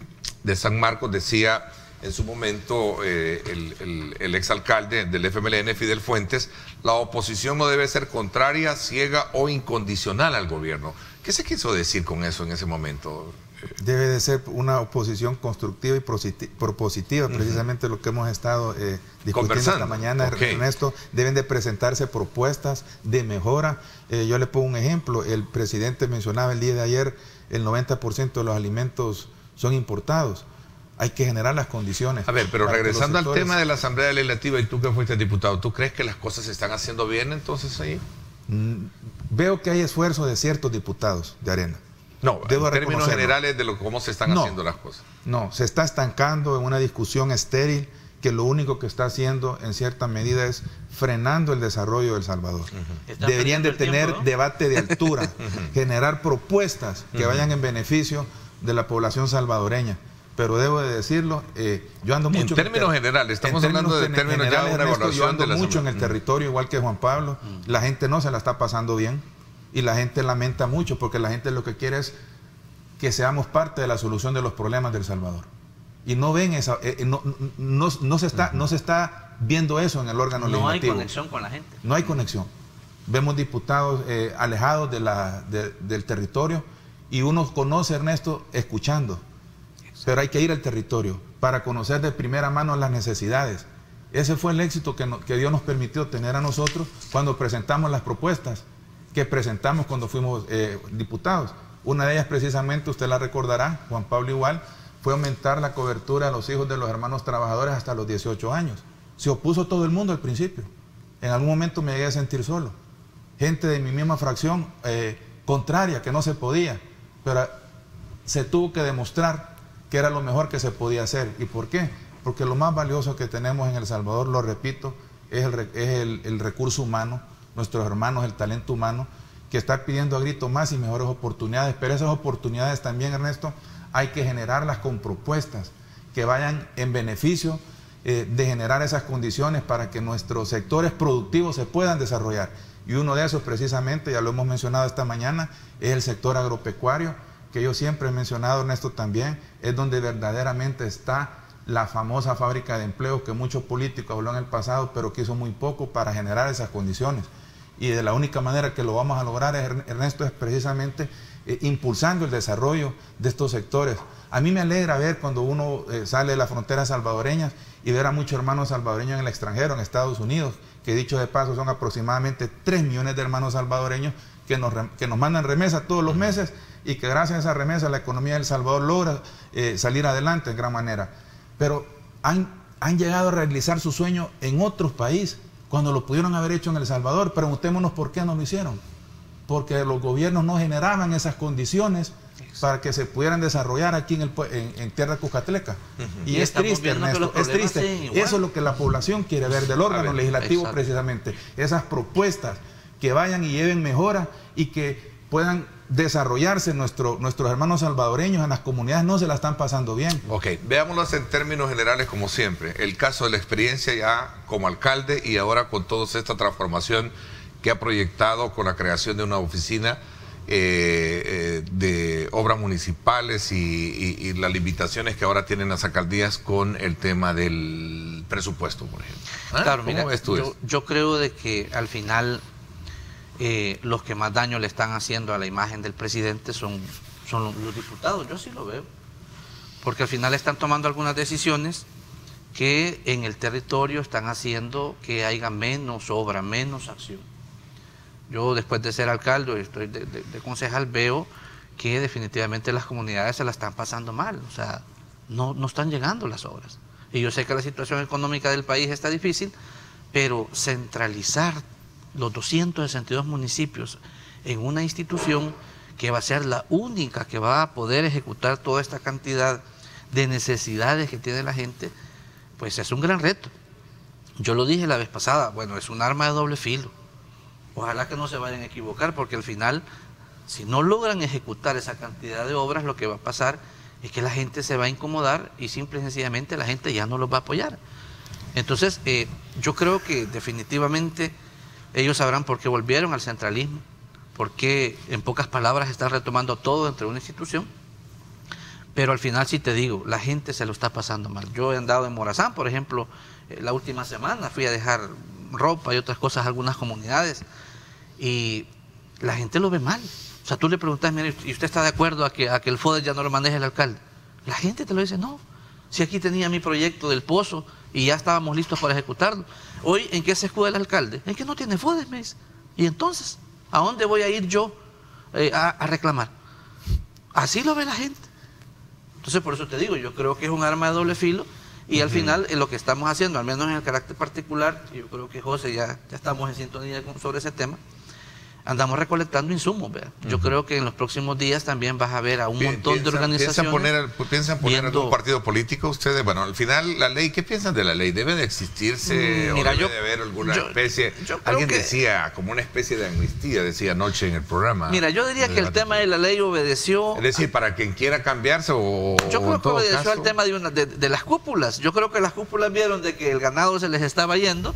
San Marcos, decía en su momento el exalcalde del FMLN, Fidel Fuentes, la oposición no debe ser contraria, ciega o incondicional al gobierno. ¿Qué se quiso decir con eso en ese momento? Debe de ser una oposición constructiva y propositiva, precisamente lo que hemos estado discutiendo esta mañana, Ernesto. Deben de presentarse propuestas de mejora. Yo le pongo un ejemplo, el presidente mencionaba el día de ayer, el 90% de los alimentos son importados. Hay que generar las condiciones. A ver, pero regresando al tema de la Asamblea Legislativa, y tú que fuiste diputado, ¿tú crees que las cosas se están haciendo bien entonces ahí? Veo que hay esfuerzo de ciertos diputados de Arena. No, en términos generales de cómo se están haciendo las cosas. No, se está estancando en una discusión estéril que lo único que está haciendo en cierta medida es frenando el desarrollo de El Salvador. Deberían de tener debate de altura, generar propuestas que vayan en beneficio de la población salvadoreña. Pero debo de decirlo, yo ando mucho... En términos generales, estamos hablando de términos ya de una evaluación. Yo ando mucho en el territorio, igual que Juan Pablo. La gente no se la está pasando bien y la gente lamenta mucho porque la gente lo que quiere es que seamos parte de la solución de los problemas de El Salvador. Y no ven esa... no se está viendo eso en el órgano legislativo. No hay conexión con la gente. No hay conexión. Vemos diputados alejados del territorio y uno conoce, Ernesto, escuchando. Pero hay que ir al territorio para conocer de primera mano las necesidades. Ese fue el éxito que Dios nos permitió tener a nosotros cuando presentamos las propuestas que presentamos cuando fuimos diputados. Una de ellas precisamente, usted la recordará, Juan Pablo igual, fue aumentar la cobertura a los hijos de los hermanos trabajadores hasta los 18 años. Se opuso todo el mundo al principio. En algún momento me llegué a sentir solo. Gente de mi misma fracción contraria, que no se podía, pero se tuvo que demostrar que era lo mejor que se podía hacer. ¿Y por qué? Porque lo más valioso que tenemos en El Salvador, lo repito, es el recurso humano, nuestros hermanos, el talento humano, que está pidiendo a grito más y mejores oportunidades. Pero esas oportunidades también, Ernesto, hay que generarlas con propuestas que vayan en beneficio de generar esas condiciones para que nuestros sectores productivos se puedan desarrollar. Y uno de esos, precisamente, ya lo hemos mencionado esta mañana, es el sector agropecuario, que yo siempre he mencionado, Ernesto, también, es donde verdaderamente está la famosa fábrica de empleo que muchos políticos habló en el pasado, pero que hizo muy poco para generar esas condiciones. y de la única manera que lo vamos a lograr, Ernesto, es precisamente impulsando el desarrollo de estos sectores. A mí me alegra ver cuando uno sale de las fronteras salvadoreñas y ver a muchos hermanos salvadoreños en el extranjero, en Estados Unidos, que dicho de paso son aproximadamente 3 millones de hermanos salvadoreños que nos mandan remesas todos los meses y que gracias a esa remesa la economía de El Salvador logra salir adelante en gran manera. Pero han llegado a realizar su sueño en otros países cuando lo pudieron haber hecho en El Salvador. Preguntémonos por qué no lo hicieron. Porque los gobiernos no generaban esas condiciones para que se pudieran desarrollar aquí en tierra cuscatleca. Y es triste, Ernesto, es triste. Eso es lo que la población quiere ver del órgano legislativo, precisamente. Esas propuestas que vayan y lleven mejora y que puedan desarrollarse nuestros hermanos salvadoreños en las comunidades. No se la están pasando bien. Ok, veámoslo en términos generales como siempre. El caso de la experiencia ya como alcalde y ahora con toda esta transformación que ha proyectado con la creación de una oficina de obras municipales y las limitaciones que ahora tienen las alcaldías con el tema del presupuesto, por ejemplo. Claro, mira, yo creo de que al final los que más daño le están haciendo a la imagen del presidente son los diputados. Yo sí lo veo, porque al final están tomando algunas decisiones que en el territorio están haciendo que haya menos obra, menos acción. Yo, después de ser alcalde, estoy de concejal, veo que definitivamente las comunidades se la están pasando mal. O sea, no están llegando las obras. Y yo sé que la situación económica del país está difícil, pero centralizar los 262 municipios en una institución que va a ser la única que va a poder ejecutar toda esta cantidad de necesidades que tiene la gente, pues es un gran reto. Yo lo dije la vez pasada, bueno, es un arma de doble filo. Ojalá que no se vayan a equivocar, porque al final, si no logran ejecutar esa cantidad de obras, lo que va a pasar es que la gente se va a incomodar y simple y sencillamente la gente ya no los va a apoyar. Entonces, yo creo que definitivamente ellos sabrán por qué volvieron al centralismo, porque en pocas palabras están retomando todo entre una institución, pero al final sí te digo, la gente se lo está pasando mal. Yo he andado en Morazán, por ejemplo, la última semana fui a dejar ropa y otras cosas a algunas comunidades y la gente lo ve mal. O sea, tú le preguntas, mire, ¿y usted está de acuerdo a que el FODES ya no lo maneje el alcalde? La gente te lo dice, no, si aquí tenía mi proyecto del pozo y ya estábamos listos para ejecutarlo. Hoy, ¿en qué se escuda el alcalde? En que no tiene FODES, me dice. Y entonces, ¿a dónde voy a ir yo a reclamar? Así lo ve la gente. Entonces, por eso te digo, yo creo que es un arma de doble filo. Y al final, lo que estamos haciendo, al menos en el carácter particular, y yo creo que José ya estamos en sintonía sobre ese tema, andamos recolectando insumos, ¿verdad? Yo creo que en los próximos días también vas a ver a un montón de organizaciones. ¿Piensan poner algún partido político ustedes? Bueno, al final, la ley, ¿qué piensan de la ley? ¿Debe de existirse o debe de haber alguna especie? Alguien decía, como una especie de amnistía, decía anoche en el programa. Mira, yo diría que el tema de la ley obedeció... Es decir, para quien quiera cambiarse o... Yo creo que obedeció al tema de las cúpulas. Yo creo que las cúpulas vieron de que el ganado se les estaba yendo,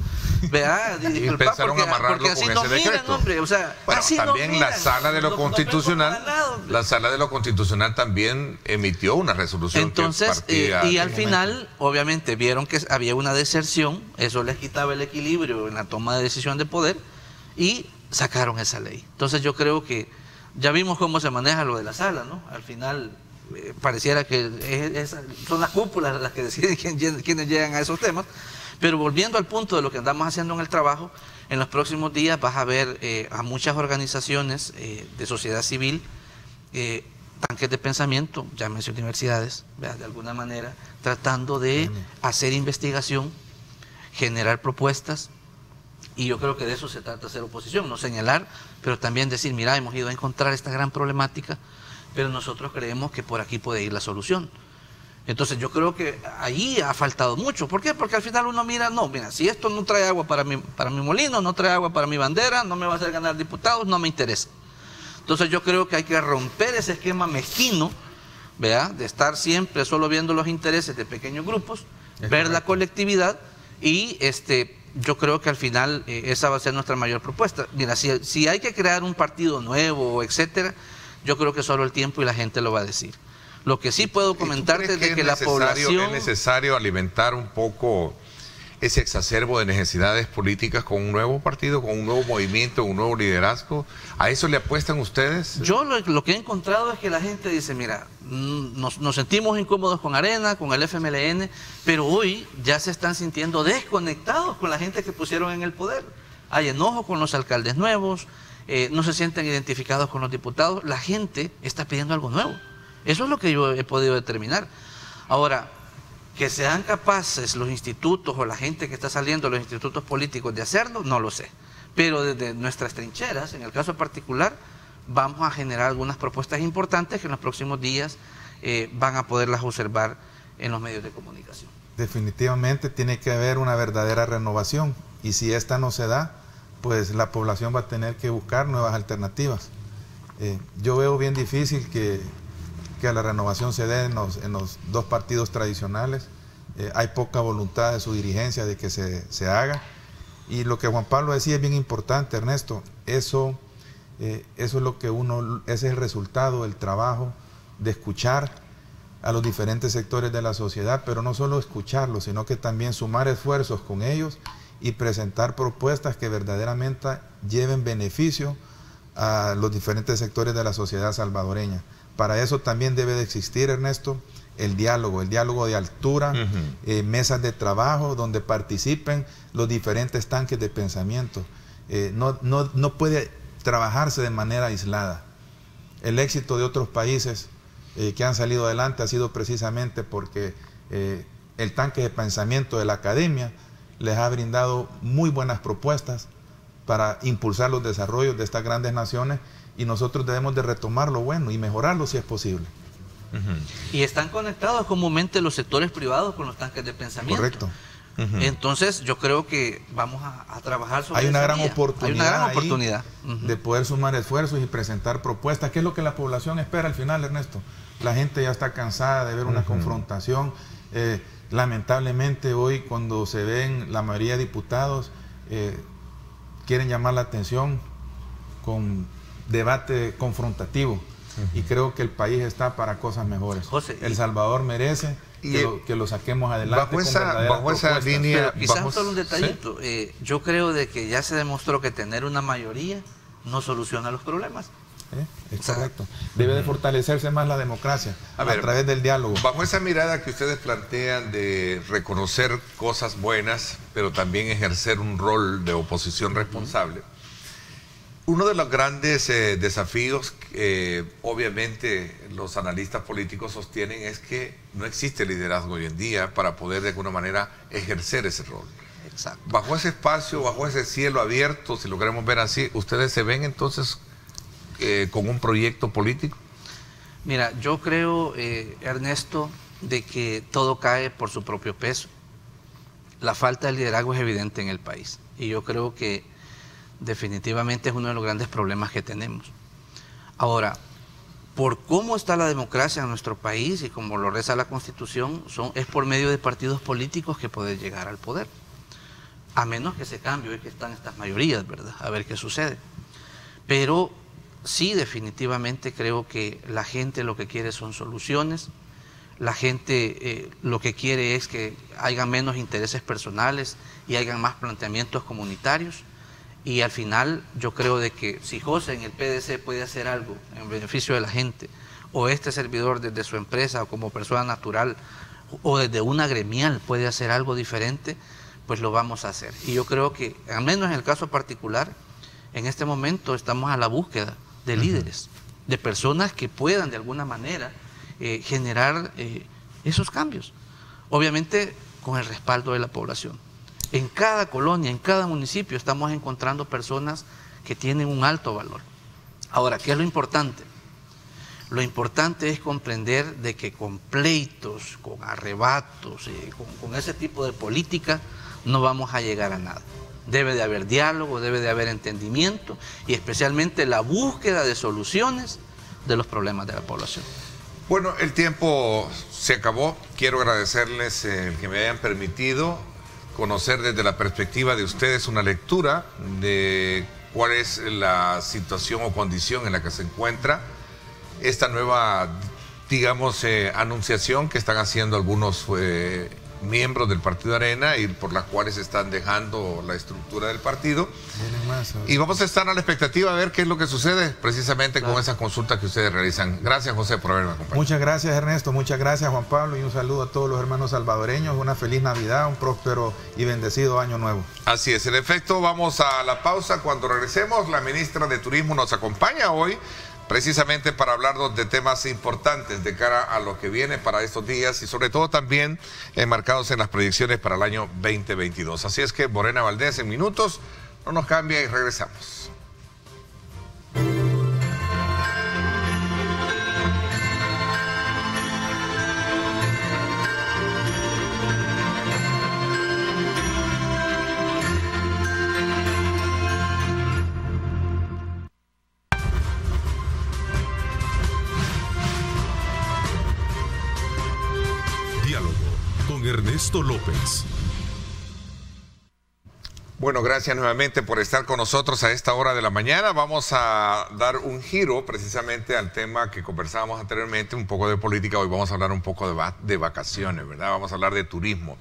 ¿verdad? Y pensaron amarrarlo con ese decreto. Hombre, o sea, bueno, también la Sala de lo Constitucional, la Sala de lo Constitucional también emitió una resolución. Entonces, y al final, obviamente, vieron que había una deserción, eso les quitaba el equilibrio en la toma de decisión de poder y sacaron esa ley. Entonces yo creo que ya vimos cómo se maneja lo de la Sala, ¿no? Al final pareciera que son las cúpulas las que deciden quiénes llegan a esos temas. Pero volviendo al punto de lo que andamos haciendo en el trabajo, en los próximos días vas a ver a muchas organizaciones de sociedad civil, tanques de pensamiento, llámese universidades, ¿verdad? De alguna manera, tratando de hacer investigación, generar propuestas, y yo creo que de eso se trata hacer oposición, no señalar, pero también decir, mira, hemos ido a encontrar esta gran problemática, pero nosotros creemos que por aquí puede ir la solución. Entonces yo creo que ahí ha faltado mucho. ¿Por qué? Porque al final uno mira, si esto no trae agua para mi molino, no trae agua para mi bandera, no me va a hacer ganar diputados, no me interesa. Entonces yo creo que hay que romper ese esquema mezquino, ¿verdad? De estar siempre solo viendo los intereses de pequeños grupos, ver la colectividad y yo creo que al final esa va a ser nuestra mayor propuesta. Mira, si hay que crear un partido nuevo, etcétera, yo creo que solo el tiempo y la gente lo va a decir. Lo que sí puedo comentarte es de que la población... ¿Es necesario alimentar un poco ese exacerbo de necesidades políticas con un nuevo partido, con un nuevo movimiento, un nuevo liderazgo? ¿A eso le apuestan ustedes? Yo lo que he encontrado es que la gente dice, mira, nos sentimos incómodos con Arena, con el FMLN, pero hoy ya se están sintiendo desconectados con la gente que pusieron en el poder. Hay enojo con los alcaldes nuevos, no se sienten identificados con los diputados. La gente está pidiendo algo nuevo. Eso es lo que yo he podido determinar. Ahora, que sean capaces los institutos o la gente que está saliendo de los institutos políticos de hacerlo, no lo sé. Pero desde nuestras trincheras, en el caso particular, vamos a generar algunas propuestas importantes que en los próximos días van a poderlas observar en los medios de comunicación. Definitivamente tiene que haber una verdadera renovación, y si esta no se da, pues la población va a tener que buscar nuevas alternativas. Yo veo bien difícil que la renovación se dé en los dos partidos tradicionales. Hay poca voluntad de su dirigencia de que se haga. Y lo que Juan Pablo decía es bien importante, Ernesto. Eso es lo que ese es el resultado del trabajo de escuchar a los diferentes sectores de la sociedad, pero no solo escucharlos, sino que también sumar esfuerzos con ellos y presentar propuestas que verdaderamente lleven beneficio a los diferentes sectores de la sociedad salvadoreña. Para eso también debe de existir, Ernesto, el diálogo de altura, mesas de trabajo donde participen los diferentes tanques de pensamiento. No puede trabajarse de manera aislada. El éxito de otros países que han salido adelante ha sido precisamente porque el tanque de pensamiento de la academia les ha brindado muy buenas propuestas para impulsar los desarrollos de estas grandes naciones, y nosotros debemos de retomar lo bueno y mejorarlo si es posible. Y están conectados comúnmente los sectores privados con los tanques de pensamiento. Correcto. Entonces yo creo que vamos a trabajar sobre Hay una gran vía. oportunidad, Hay una gran oportunidad de poder sumar esfuerzos y presentar propuestas. ¿Qué es lo que la población espera al final, Ernesto? La gente ya está cansada de ver una confrontación. Lamentablemente hoy, cuando se ven la mayoría de diputados, quieren llamar la atención con debate confrontativo, y creo que el país está para cosas mejores. José, El Salvador merece que lo saquemos adelante bajo esa línea. Pero quizás solo un detallito. ¿Sí? Yo creo de que ya se demostró que tener una mayoría no soluciona los problemas. Es correcto. Debe de fortalecerse más la democracia a través del diálogo. Bajo esa mirada que ustedes plantean de reconocer cosas buenas, pero también ejercer un rol de oposición responsable, uno de los grandes desafíos que obviamente los analistas políticos sostienen es que no existe liderazgo hoy en día para poder de alguna manera ejercer ese rol. Exacto. Bajo ese espacio, bajo ese cielo abierto, si lo queremos ver así, ¿ustedes se ven entonces con un proyecto político? Mira, yo creo, Ernesto, de que todo cae por su propio peso. La falta de liderazgo es evidente en el país, y yo creo que definitivamente es uno de los grandes problemas que tenemos. Ahora, por cómo está la democracia en nuestro país y como lo reza la Constitución, es por medio de partidos políticos que puede llegar al poder. A menos que se cambie, hoy que están estas mayorías, ¿verdad? A ver qué sucede. Pero sí, definitivamente creo que la gente lo que quiere son soluciones. La gente lo que quiere es que haya menos intereses personales y haya más planteamientos comunitarios. Y al final yo creo de que si José en el PDC puede hacer algo en beneficio de la gente, o este servidor desde su empresa o como persona natural, o desde una gremial puede hacer algo diferente, pues lo vamos a hacer. Y yo creo que, al menos en el caso particular, en este momento estamos a la búsqueda de líderes, de personas que puedan de alguna manera generar esos cambios. Obviamente con el respaldo de la población. En cada colonia, en cada municipio estamos encontrando personas que tienen un alto valor. Ahora, ¿qué es lo importante? Lo importante es comprender de que con pleitos, con arrebatos, con ese tipo de política no vamos a llegar a nada. Debe de haber diálogo, debe de haber entendimiento y especialmente la búsqueda de soluciones de los problemas de la población. Bueno, el tiempo se acabó. Quiero agradecerles que me hayan permitido conocer desde la perspectiva de ustedes una lectura de cuál es la situación o condición en la que se encuentra esta nueva, digamos, anunciación que están haciendo algunos miembros del Partido Arena y por las cuales están dejando la estructura del partido. Y vamos a estar a la expectativa a ver qué es lo que sucede precisamente con esas consultas que ustedes realizan. Gracias, José, por haberme acompañado. Muchas gracias, Ernesto. Muchas gracias, Juan Pablo. Y un saludo a todos los hermanos salvadoreños. Una feliz Navidad, un próspero y bendecido año nuevo. Así es. En efecto, vamos a la pausa. Cuando regresemos, la ministra de Turismo nos acompaña hoy precisamente para hablarnos de temas importantes de cara a lo que viene para estos días y sobre todo también enmarcados en las proyecciones para el año 2022. Así es que Morena Valdés en minutos, no nos cambia y regresamos. Ernesto López. Bueno, gracias nuevamente por estar con nosotros a esta hora de la mañana. Vamos a dar un giro precisamente al tema que conversábamos anteriormente, un poco de política. Hoy vamos a hablar un poco de vacaciones, ¿verdad? Vamos a hablar de turismo.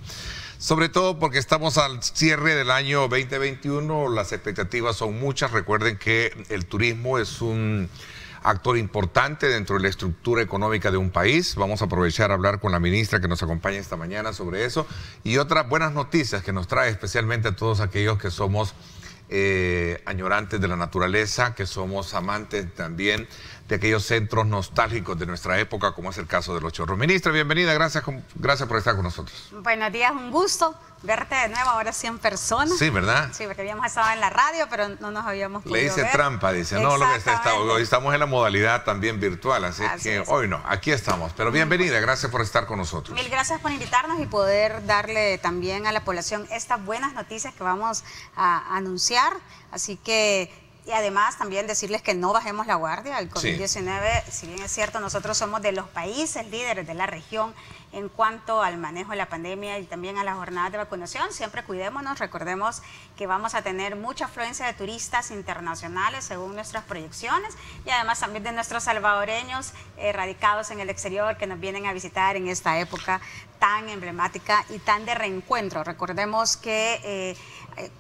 Sobre todo porque estamos al cierre del año 2021, las expectativas son muchas. Recuerden que el turismo es un actor importante dentro de la estructura económica de un país. Vamos a aprovechar a hablar con la ministra que nos acompaña esta mañana sobre eso y otras buenas noticias que nos trae especialmente a todos aquellos que somos añorantes de la naturaleza, que somos amantes también de aquellos centros nostálgicos de nuestra época, como es el caso de Los Chorros. Ministra, bienvenida, gracias por estar con nosotros. Buenos días, un gusto verte de nuevo, ahora sí en persona. Sí, ¿verdad? Sí, porque habíamos estado en la radio, pero no nos habíamos podido Le hice ver. trampa, dice. No, lo que hoy estamos en la modalidad también virtual, así que hoy no, aquí estamos. Pero bienvenida, gracias por estar con nosotros. Mil gracias por invitarnos y poder darle también a la población estas buenas noticias que vamos a anunciar. Así que, y además también decirles que no bajemos la guardia. El COVID-19, si bien es cierto, nosotros somos de los países líderes de la región en cuanto al manejo de la pandemia y también a las jornadas de vacunación. Siempre cuidémonos, recordemos que vamos a tener mucha afluencia de turistas internacionales según nuestras proyecciones y además también de nuestros salvadoreños radicados en el exterior que nos vienen a visitar en esta época tan emblemática y tan de reencuentro. Recordemos que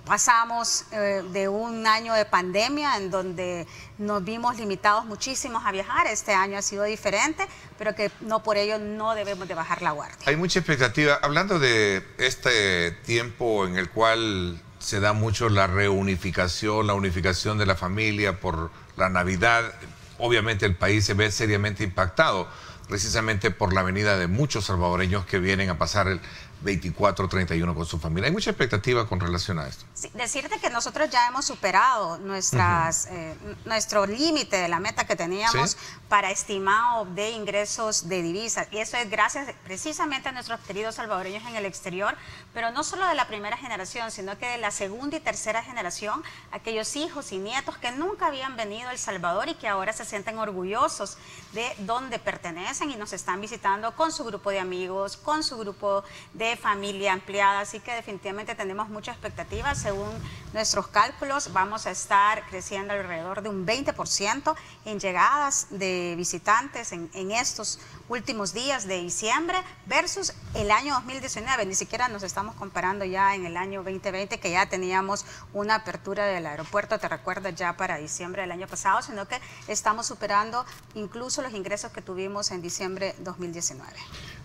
pasamos de un año de pandemia en donde nos vimos limitados muchísimos a viajar. Este año ha sido diferente, pero que no por ello no debemos de bajar la guardia. Hay mucha expectativa. Hablando de este tiempo en el cual se da mucho la reunificación, la unificación de la familia por la Navidad, obviamente el país se ve seriamente impactado precisamente por la venida de muchos salvadoreños que vienen a pasar el 24-31 con su familia. Hay mucha expectativa con relación a esto. Sí, decirte que nosotros ya hemos superado nuestro límite de la meta que teníamos para estimado de ingresos de divisas. Y eso es gracias precisamente a nuestros queridos salvadoreños en el exterior, pero no solo de la primera generación, sino que de la segunda y tercera generación, aquellos hijos y nietos que nunca habían venido a El Salvador y que ahora se sienten orgullosos de dónde pertenecen y nos están visitando con su grupo de amigos, con su grupo de familia ampliada, así que definitivamente tenemos mucha expectativa. Según nuestros cálculos vamos a estar creciendo alrededor de un 20% en llegadas de visitantes en estos últimos días de diciembre versus el año 2019, ni siquiera nos estamos comparando ya en el año 2020 que ya teníamos una apertura del aeropuerto, te recuerdas, ya para diciembre del año pasado, sino que estamos superando incluso los ingresos que tuvimos en diciembre 2019.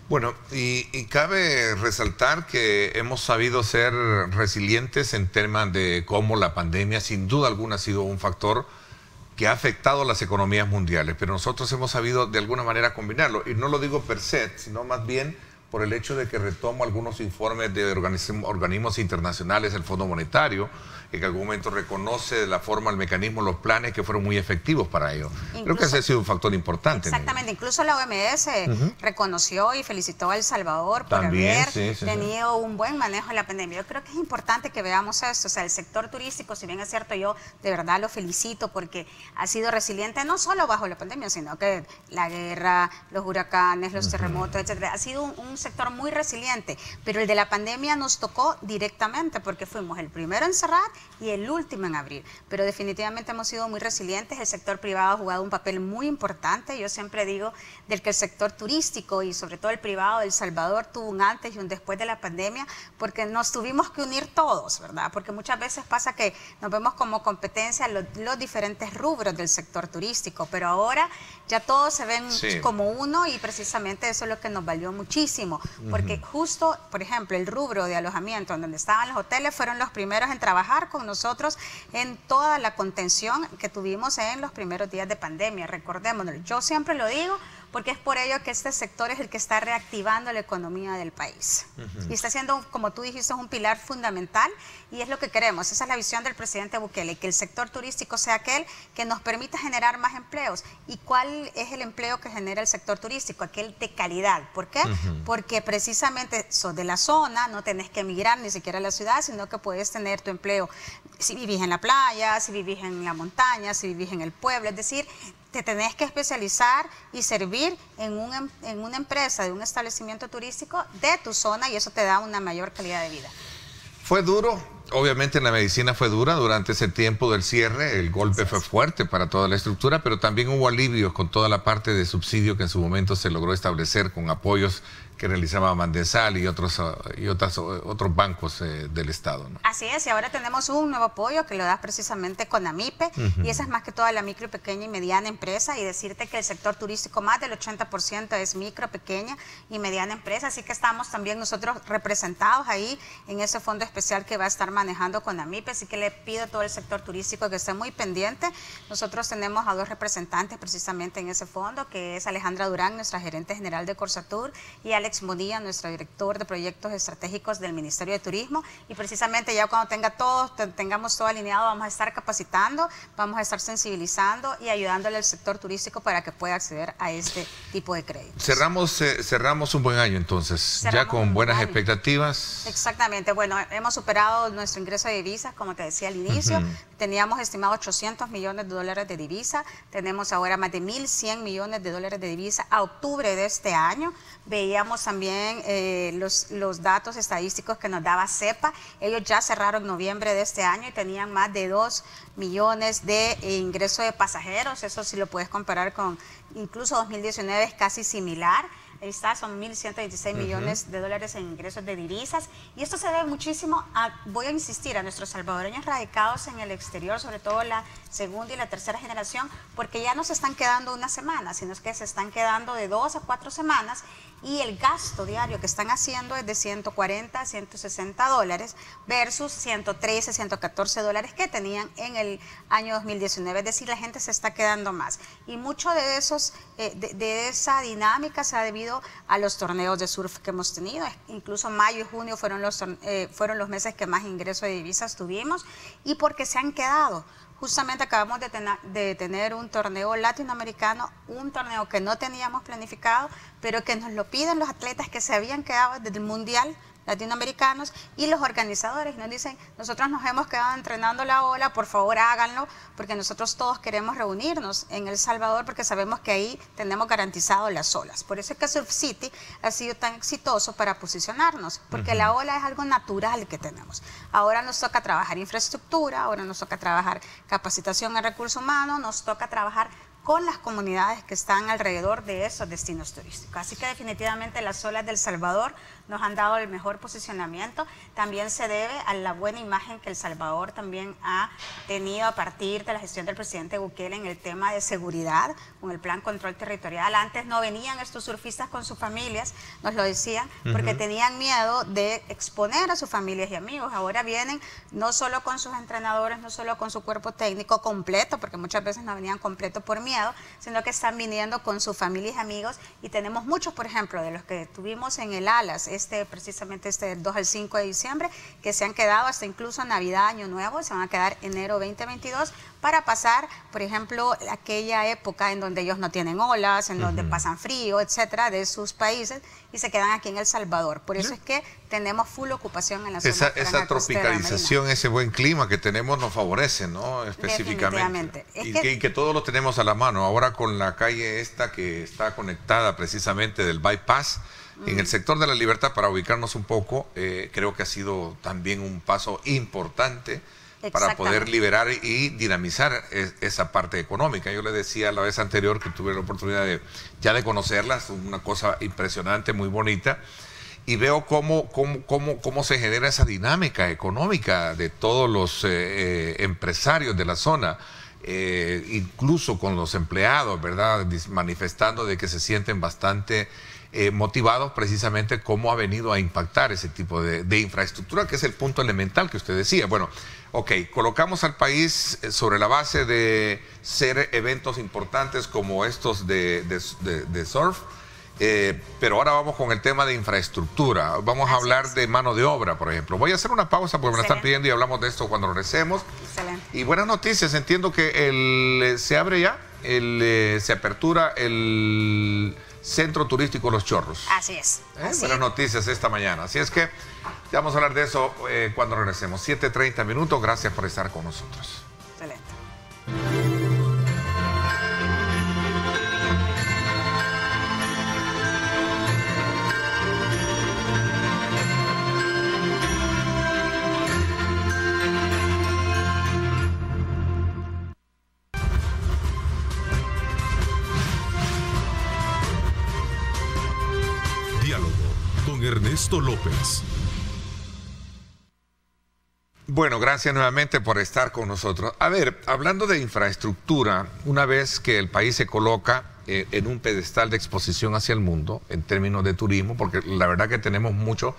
Bueno, y cabe resaltar que hemos sabido ser resilientes en temas de cómo la pandemia sin duda alguna ha sido un factor que ha afectado las economías mundiales, pero nosotros hemos sabido de alguna manera combinarlo, y no lo digo per se, sino más bien por el hecho de que retomo algunos informes de organismos internacionales, el Fondo Monetario, que en algún momento reconoce de la forma, el mecanismo, los planes que fueron muy efectivos para ello. Creo que ese ha sido un factor importante. Exactamente, incluso la OMS reconoció y felicitó a El Salvador por haber tenido un buen manejo de la pandemia. Yo creo que es importante que veamos esto, o sea, el sector turístico, si bien es cierto, yo de verdad lo felicito porque ha sido resiliente no solo bajo la pandemia, sino que la guerra, los huracanes, los terremotos, etcétera. Ha sido un un sector muy resiliente, pero el de la pandemia nos tocó directamente porque fuimos el primero en cerrar y el último en abrir, pero definitivamente hemos sido muy resilientes. El sector privado ha jugado un papel muy importante. Yo siempre digo del que el sector turístico y sobre todo el privado de El Salvador tuvo un antes y un después de la pandemia, porque nos tuvimos que unir todos, ¿verdad? Porque muchas veces pasa que nos vemos como competencia los diferentes rubros del sector turístico, pero ahora ya todos se ven como uno, y precisamente eso es lo que nos valió muchísimo, porque justo, por ejemplo, el rubro de alojamiento, en donde estaban los hoteles, fueron los primeros en trabajar con nosotros en toda la contención que tuvimos en los primeros días de pandemia. Recordémonos, yo siempre lo digo, porque es por ello que este sector es el que está reactivando la economía del país. Y está siendo, como tú dijiste, un pilar fundamental, y es lo que queremos. Esa es la visión del presidente Bukele, que el sector turístico sea aquel que nos permita generar más empleos. ¿Y cuál es el empleo que genera el sector turístico? Aquel de calidad. ¿Por qué? Porque precisamente sos de la zona, no tenés que emigrar ni siquiera a la ciudad, sino que puedes tener tu empleo si vivís en la playa, si vivís en la montaña, si vivís en el pueblo. Es decir, te tenés que especializar y servir en una empresa, de un establecimiento turístico de tu zona, y eso te da una mayor calidad de vida. Fue duro, obviamente la medicina fue dura durante ese tiempo del cierre, el golpe fue fuerte para toda la estructura, pero también hubo alivios con toda la parte de subsidio que en su momento se logró establecer con apoyos que realizaba Mandesal y otros bancos del Estado, ¿no? Así es, y ahora tenemos un nuevo apoyo que lo da precisamente CONAMIPE, y esa es más que toda la micro, pequeña y mediana empresa, y decirte que el sector turístico más del 80% es micro, pequeña y mediana empresa, así que estamos también nosotros representados ahí en ese fondo especial que va a estar manejando CONAMIPE, así que le pido a todo el sector turístico que esté muy pendiente. Nosotros tenemos a 2 representantes precisamente en ese fondo, que es Alejandra Durán, nuestra gerente general de Corsatur, y Alex Modilla, nuestro director de proyectos estratégicos del Ministerio de Turismo, y precisamente ya cuando tengamos todo alineado, vamos a estar capacitando, vamos a estar sensibilizando y ayudándole al sector turístico para que pueda acceder a este tipo de créditos. Cerramos un buen año entonces, ya con buenas expectativas. Exactamente, bueno, hemos superado nuestro ingreso de divisas, como te decía al inicio. Teníamos estimado 800 millones de dólares de divisa, tenemos ahora más de 1.100 millones de dólares de divisa a octubre de este año. Veíamos también los datos estadísticos que nos daba CEPA. Ellos ya cerraron noviembre de este año y tenían más de 2 millones de ingresos de pasajeros. Eso sí lo puedes comparar con incluso 2019, es casi similar. Ahí está, son 1.126 millones de dólares en ingresos de divisas. Y esto se debe muchísimo voy a insistir, a nuestros salvadoreños radicados en el exterior, sobre todo la segunda y la tercera generación, porque ya no se están quedando una semana, sino que se están quedando de 2 a 4 semanas, y el gasto diario que están haciendo es de 140 a 160 dólares versus 113, 114 dólares que tenían en el año 2019. Es decir, la gente se está quedando más. Y mucho de de esa dinámica se ha debido a los torneos de surf que hemos tenido. Incluso mayo y junio fueron los meses que más ingresos de divisas tuvimos, y porque se han quedado. Justamente acabamos de tener un torneo latinoamericano, un torneo que no teníamos planificado, pero que nos lo piden los atletas que se habían quedado desde el Mundial latinoamericanos y los organizadores. Nos dicen, nosotros nos hemos quedado entrenando la ola, por favor háganlo, porque nosotros todos queremos reunirnos en El Salvador, porque sabemos que ahí tenemos garantizado las olas. Por eso es que Surf City ha sido tan exitoso para posicionarnos, porque la ola es algo natural que tenemos. Ahora nos toca trabajar infraestructura, ahora nos toca trabajar capacitación en recursos humanos, nos toca trabajar con las comunidades que están alrededor de esos destinos turísticos. Así que definitivamente las olas del Salvador nos han dado el mejor posicionamiento. También se debe a la buena imagen que El Salvador también ha tenido a partir de la gestión del presidente Bukele en el tema de seguridad, con el plan control territorial. Antes no venían estos surfistas con sus familias, nos lo decían, porque tenían miedo de exponer a sus familias y amigos. Ahora vienen no solo con sus entrenadores, no solo con su cuerpo técnico completo, porque muchas veces no venían completo por miedo, sino que están viniendo con sus familias y amigos, y tenemos muchos, por ejemplo, de los que tuvimos en el ALAS, precisamente del 2 al 5 de diciembre, que se han quedado hasta incluso Navidad, Año Nuevo, se van a quedar enero 2022 para pasar, por ejemplo, aquella época en donde ellos no tienen olas, en donde pasan frío, etcétera, de sus países, y se quedan aquí en El Salvador. Por eso es que tenemos full ocupación en la zona. Esa tropicalización, ese buen clima que tenemos nos favorece, ¿no? Específicamente. Y que todos lo tenemos a la mano. Ahora con la calle esta que está conectada precisamente del bypass, En el sector de la libertad, para ubicarnos un poco, creo que ha sido también un paso importante para poder liberar y dinamizar esa parte económica. Yo le decía la vez anterior que tuve la oportunidad de conocerla, es una cosa impresionante, muy bonita, y veo cómo se genera esa dinámica económica de todos los empresarios de la zona, incluso con los empleados, ¿verdad? Manifestando de que se sienten bastante motivados precisamente cómo ha venido a impactar ese tipo de infraestructura, que es el punto elemental que usted decía. Bueno, ok, colocamos al país sobre la base de ser eventos importantes como estos de surf, pero ahora vamos con el tema de infraestructura. Vamos a hablar de mano de obra, por ejemplo. Voy a hacer una pausa porque me la están pidiendo y hablamos de esto cuando regresemos. Excelente. Y buenas noticias, entiendo que se abre ya, se apertura el Centro Turístico Los Chorros. Así es. Buenas noticias esta mañana. Así es que ya vamos a hablar de eso cuando regresemos. 7:30 minutos. Gracias por estar con nosotros. Excelente. Ernesto López. Bueno, gracias nuevamente por estar con nosotros. A ver, hablando de infraestructura, una vez que el país se coloca en un pedestal de exposición hacia el mundo, en términos de turismo, porque la verdad que tenemos mucho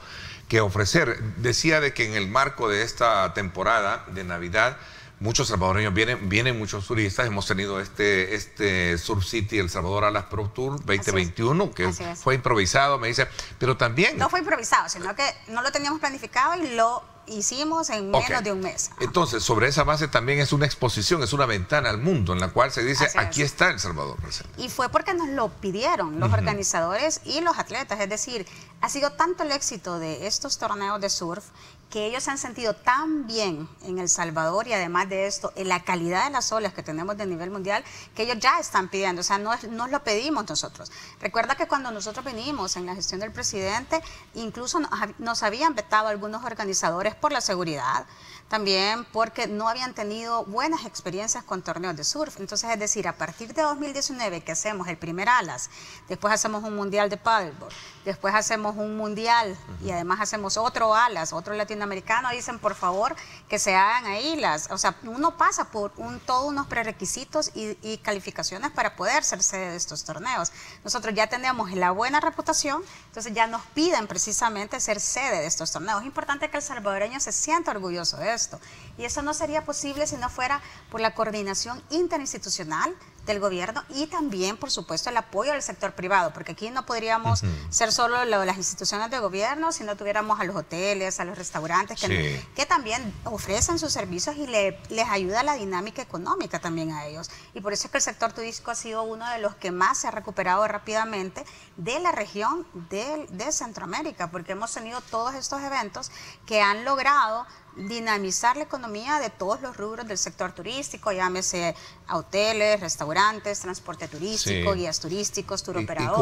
que ofrecer. Decía de que en el marco de esta temporada de Navidad, muchos salvadoreños vienen muchos turistas. Hemos tenido este Surf City El Salvador Alas Pro Tour 2021, que fue improvisado, me dice, pero también... No fue improvisado, sino que no lo teníamos planificado y lo hicimos en menos de un mes. Entonces, sobre esa base también es una exposición, es una ventana al mundo en la cual se dice, aquí está El Salvador presente. Y fue porque nos lo pidieron los organizadores y los atletas, es decir, ha sido tanto el éxito de estos torneos de surf que ellos se han sentido tan bien en El Salvador y además de esto, en la calidad de las olas que tenemos de nivel mundial, que ellos ya están pidiendo, o sea, no lo pedimos nosotros. Recuerda que cuando nosotros venimos en la gestión del presidente, incluso nos habían vetado algunos organizadores por la seguridad, también porque no habían tenido buenas experiencias con torneos de surf. Entonces, es decir, a partir de 2019 que hacemos el primer Alas, después hacemos un mundial de paddleboard, después hacemos un mundial y además hacemos otro Alas, otro latinoamericano, dicen por favor que se hagan ahí o sea, uno pasa por todos unos prerequisitos y calificaciones para poder ser sede de estos torneos. Nosotros ya tenemos la buena reputación, entonces ya nos piden precisamente ser sede de estos torneos. Es importante que el salvadoreño se sienta orgulloso de esto. Y eso no sería posible si no fuera por la coordinación interinstitucional del gobierno y también, por supuesto, el apoyo del sector privado, porque aquí no podríamos ser solo las instituciones de gobierno si no tuviéramos a los hoteles, a los restaurantes, que también ofrecen sus servicios y les ayuda a la dinámica económica también a ellos. Y por eso es que el sector turístico ha sido uno de los que más se ha recuperado rápidamente de la región de Centroamérica, porque hemos tenido todos estos eventos que han logrado dinamizar la economía de todos los rubros del sector turístico, llámese a hoteles, restaurantes, transporte turístico, guías turísticos, turoperadores.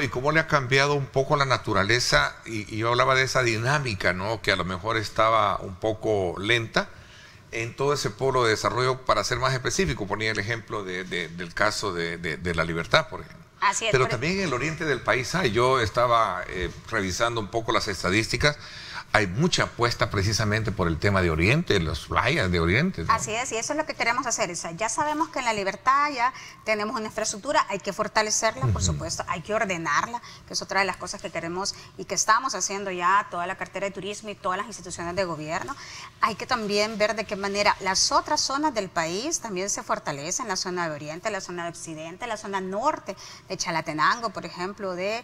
¿Y cómo le ha cambiado un poco la naturaleza? Y yo hablaba de esa dinámica, ¿no? Que a lo mejor estaba un poco lenta en todo ese polo de desarrollo. Para ser más específico, ponía el ejemplo del caso de La Libertad, por ejemplo. Así es, pero también en el oriente del país yo estaba revisando un poco las estadísticas. Hay mucha apuesta precisamente por el tema de Oriente, los playas de Oriente, ¿no? Así es, y eso es lo que queremos hacer. O sea, ya sabemos que en La Libertad ya tenemos una infraestructura, hay que fortalecerla, por supuesto, hay que ordenarla, que es otra de las cosas que queremos y que estamos haciendo ya toda la cartera de turismo y todas las instituciones de gobierno. Hay que también ver de qué manera las otras zonas del país también se fortalecen, la zona de Oriente, la zona de Occidente, la zona norte de Chalatenango, por ejemplo, de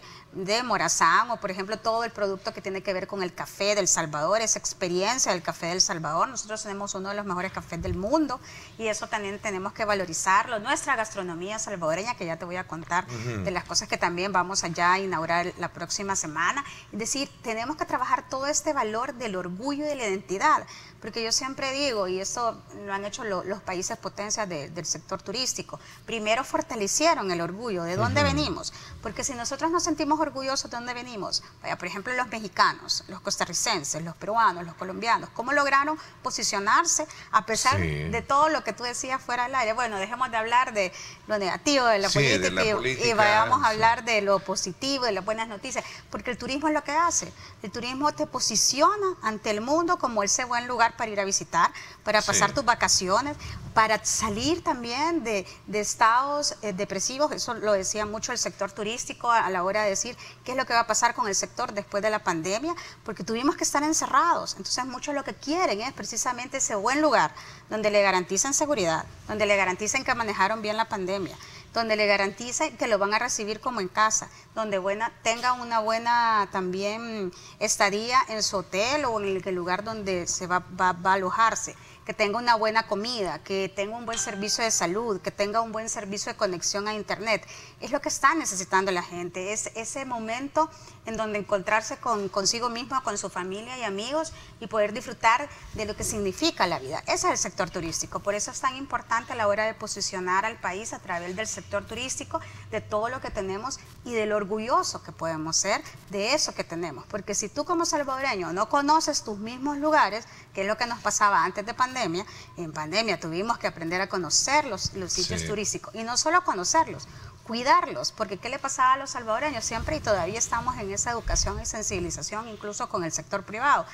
Morazán, o por ejemplo todo el producto que tiene que ver con el café del Salvador, esa experiencia del café del Salvador. Nosotros tenemos uno de los mejores cafés del mundo y eso también tenemos que valorizarlo. Nuestra gastronomía salvadoreña, que ya te voy a contar de las cosas que también vamos allá a inaugurar la próxima semana. Es decir, tenemos que trabajar todo este valor del orgullo y de la identidad, porque yo siempre digo, y esto lo han hecho los países potencias del sector turístico, primero fortalecieron el orgullo de dónde venimos, porque si nosotros nos sentimos orgullosos de dónde venimos, vaya, por ejemplo, los mexicanos, los costarricenses, los peruanos, los colombianos, ¿cómo lograron posicionarse a pesar de todo lo que tú decías fuera del aire? Bueno, dejemos de hablar de lo negativo de la política y vayamos a hablar de lo positivo, de las buenas noticias, porque el turismo es lo que hace. El turismo te posiciona ante el mundo como ese buen lugar para ir a visitar, para pasar tus vacaciones, para salir también de estados depresivos. Eso lo decía mucho el sector turístico a la hora de decir qué es lo que va a pasar con el sector después de la pandemia, porque tuvimos que estar encerrados. Entonces muchos lo que quieren es precisamente ese buen lugar donde le garanticen seguridad, donde le garanticen que manejaron bien la pandemia, donde le garanticen que lo van a recibir como en casa, donde tenga una buena también estadía en su hotel o en el lugar donde se va a alojarse, que tenga una buena comida, que tenga un buen servicio de salud, que tenga un buen servicio de conexión a internet. Es lo que está necesitando la gente, es ese momento en donde encontrarse consigo mismo, con su familia y amigos y poder disfrutar de lo que significa la vida. Ese es el sector turístico, por eso es tan importante a la hora de posicionar al país a través del sector turístico, de todo lo que tenemos y de lo orgulloso que podemos ser de eso que tenemos, porque si tú como salvadoreño no conoces tus mismos lugares, que es lo que nos pasaba antes de pandemia, en pandemia tuvimos que aprender a conocer los sitios turísticos y no solo conocerlos, cuidarlos, porque ¿qué le pasaba a los salvadoreños siempre? Y todavía estamos en esa educación y sensibilización, incluso con el sector privado,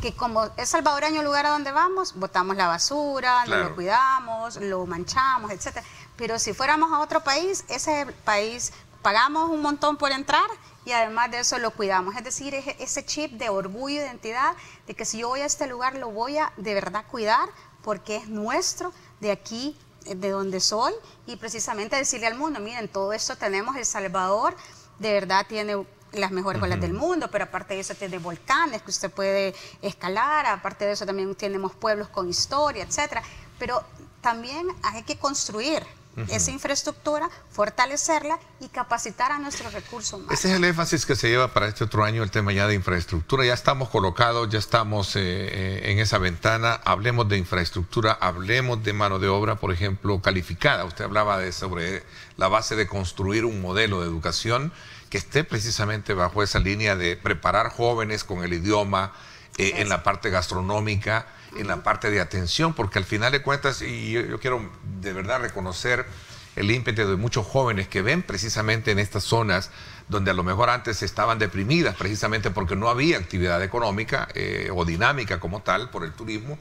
que como es salvadoreño el lugar a donde vamos, botamos la basura, no lo cuidamos, lo manchamos, etcétera. Pero si fuéramos a otro país, ese país pagamos un montón por entrar y además de eso lo cuidamos. Es decir, ese chip de orgullo e identidad, de que si yo voy a este lugar lo voy a de verdad cuidar porque es nuestro, de aquí, de donde soy, y precisamente decirle al mundo, miren, todo esto tenemos, El Salvador de verdad tiene las mejores olas del mundo, pero aparte de eso tiene volcanes que usted puede escalar, aparte de eso también tenemos pueblos con historia, etcétera, pero también hay que construir esa infraestructura, fortalecerla y capacitar a nuestros recursos humanos. Ese es el énfasis que se lleva para este otro año, el tema ya de infraestructura. Ya estamos colocados, ya estamos en esa ventana. Hablemos de infraestructura, hablemos de mano de obra, por ejemplo, calificada. Usted hablaba sobre la base de construir un modelo de educación que esté precisamente bajo esa línea de preparar jóvenes con el idioma, en la parte gastronómica, en la parte de atención, porque al final de cuentas, y yo quiero de verdad reconocer el ímpetu de muchos jóvenes que ven precisamente en estas zonas donde a lo mejor antes estaban deprimidas precisamente porque no había actividad económica o dinámica como tal por el turismo.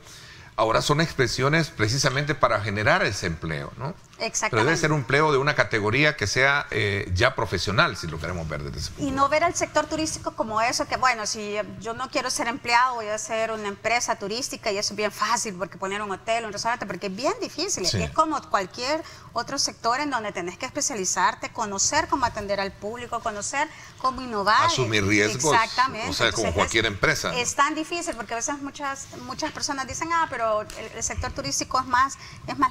Ahora son expresiones precisamente para generar ese empleo, ¿no? Exactamente. Pero debe ser un empleo de una categoría que sea ya profesional, si lo queremos ver desde ese punto. Y no ver al sector turístico como eso, que bueno, si yo no quiero ser empleado, voy a hacer una empresa turística y eso es bien fácil, porque poner un hotel, un restaurante, porque es bien difícil. Es como cualquier otro sector en donde tenés que especializarte, conocer cómo atender al público, conocer cómo innovar. Asumir riesgos. Exactamente. O sea, como entonces, cualquier empresa. Es tan difícil, porque a veces muchas personas dicen, pero el sector turístico es más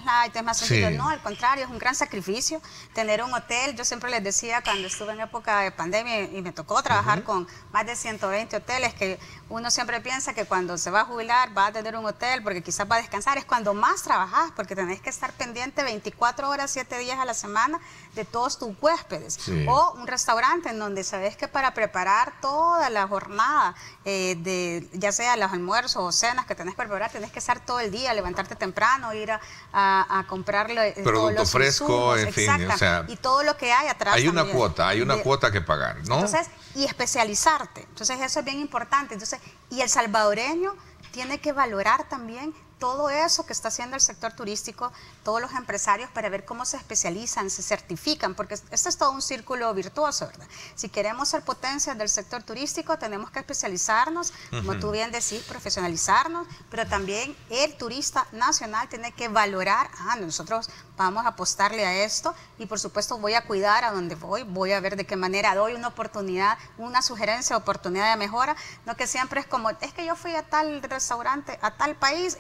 light, es más sencillo. No, al contrario, es un gran sacrificio tener un hotel. Yo siempre les decía cuando estuve en época de pandemia y me tocó trabajar con más de 120 hoteles, que uno siempre piensa que cuando se va a jubilar va a tener un hotel porque quizás va a descansar. Es cuando más trabajás, porque tenés que estar pendiente 24 horas, 7 días a la semana de todos tus huéspedes. O un restaurante en donde sabes que para preparar toda la jornada, ya sea los almuerzos o cenas que tenés que preparar, tenés que estar todo el día, levantarte temprano, ir a comprarle producto fresco, en fin, o sea, y todo lo que hay atrás. Hay una cuota que pagar, ¿no? Entonces, y especializarte. Entonces, eso es bien importante. Entonces, y el salvadoreño tiene que valorar también todo eso que está haciendo el sector turístico, todos los empresarios, para ver cómo se especializan, se certifican, porque este es todo un círculo virtuoso, ¿verdad? Si queremos ser potencia del sector turístico, tenemos que especializarnos, como tú bien decís, profesionalizarnos, pero también el turista nacional tiene que valorar, nosotros vamos a apostarle a esto y por supuesto voy a cuidar a donde voy a ver de qué manera doy una oportunidad, una sugerencia, oportunidad de mejora, no que siempre es como, es que yo fui a tal restaurante, a tal país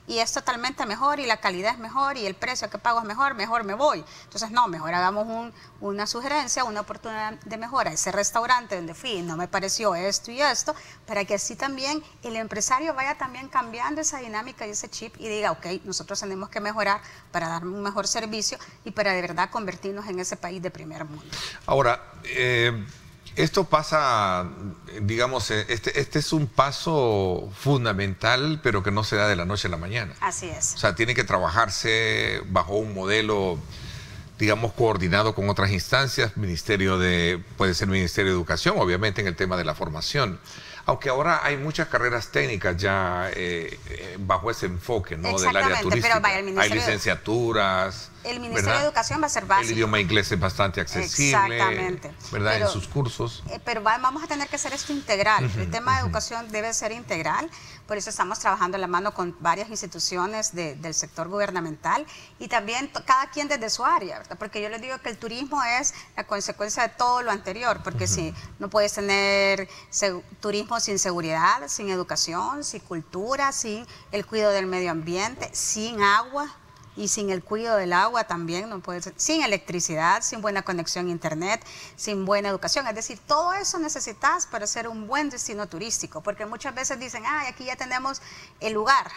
y es totalmente mejor y la calidad es mejor y el precio que pago es mejor me voy. Entonces no, mejor hagamos una sugerencia, una oportunidad de mejora. Ese restaurante donde fui no me pareció esto y esto, para que así también el empresario vaya también cambiando esa dinámica y ese chip y diga, ok, nosotros tenemos que mejorar para dar un mejor servicio y para de verdad convertirnos en ese país de primer mundo. Ahora, esto pasa, digamos, este es un paso fundamental, pero que no se da de la noche a la mañana. Así es. O sea, tiene que trabajarse bajo un modelo, digamos, coordinado con otras instancias, puede ser Ministerio de Educación, obviamente en el tema de la formación. Aunque ahora hay muchas carreras técnicas ya bajo ese enfoque, ¿no? Del área turística. Pero vaya, hay licenciaturas. El Ministerio de Educación va a ser básico. El idioma inglés es bastante accesible. Exactamente. ¿Verdad? En sus cursos. Pero vamos a tener que hacer esto integral. El tema de educación debe ser integral. Por eso estamos trabajando en la mano con varias instituciones del sector gubernamental y también cada quien desde su área, ¿verdad? Porque yo les digo que el turismo es la consecuencia de todo lo anterior, porque si no puedes tener turismo sin seguridad, sin educación, sin cultura, sin el cuidado del medio ambiente, sin agua. Y sin el cuidado del agua también, no puede ser, sin electricidad, sin buena conexión a internet, sin buena educación. Es decir, todo eso necesitas para ser un buen destino turístico, porque muchas veces dicen, aquí ya tenemos el lugar,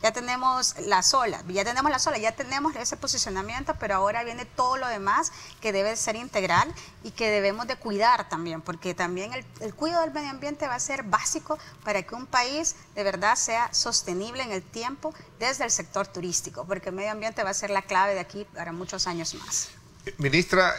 ya tenemos la sola, ya tenemos ese posicionamiento, pero ahora viene todo lo demás que debe ser integral y que debemos de cuidar también, porque también el cuidado del medio ambiente va a ser básico para que un país de verdad sea sostenible en el tiempo desde el sector turístico, porque el medio ambiente va a ser la clave de aquí para muchos años más. Ministra,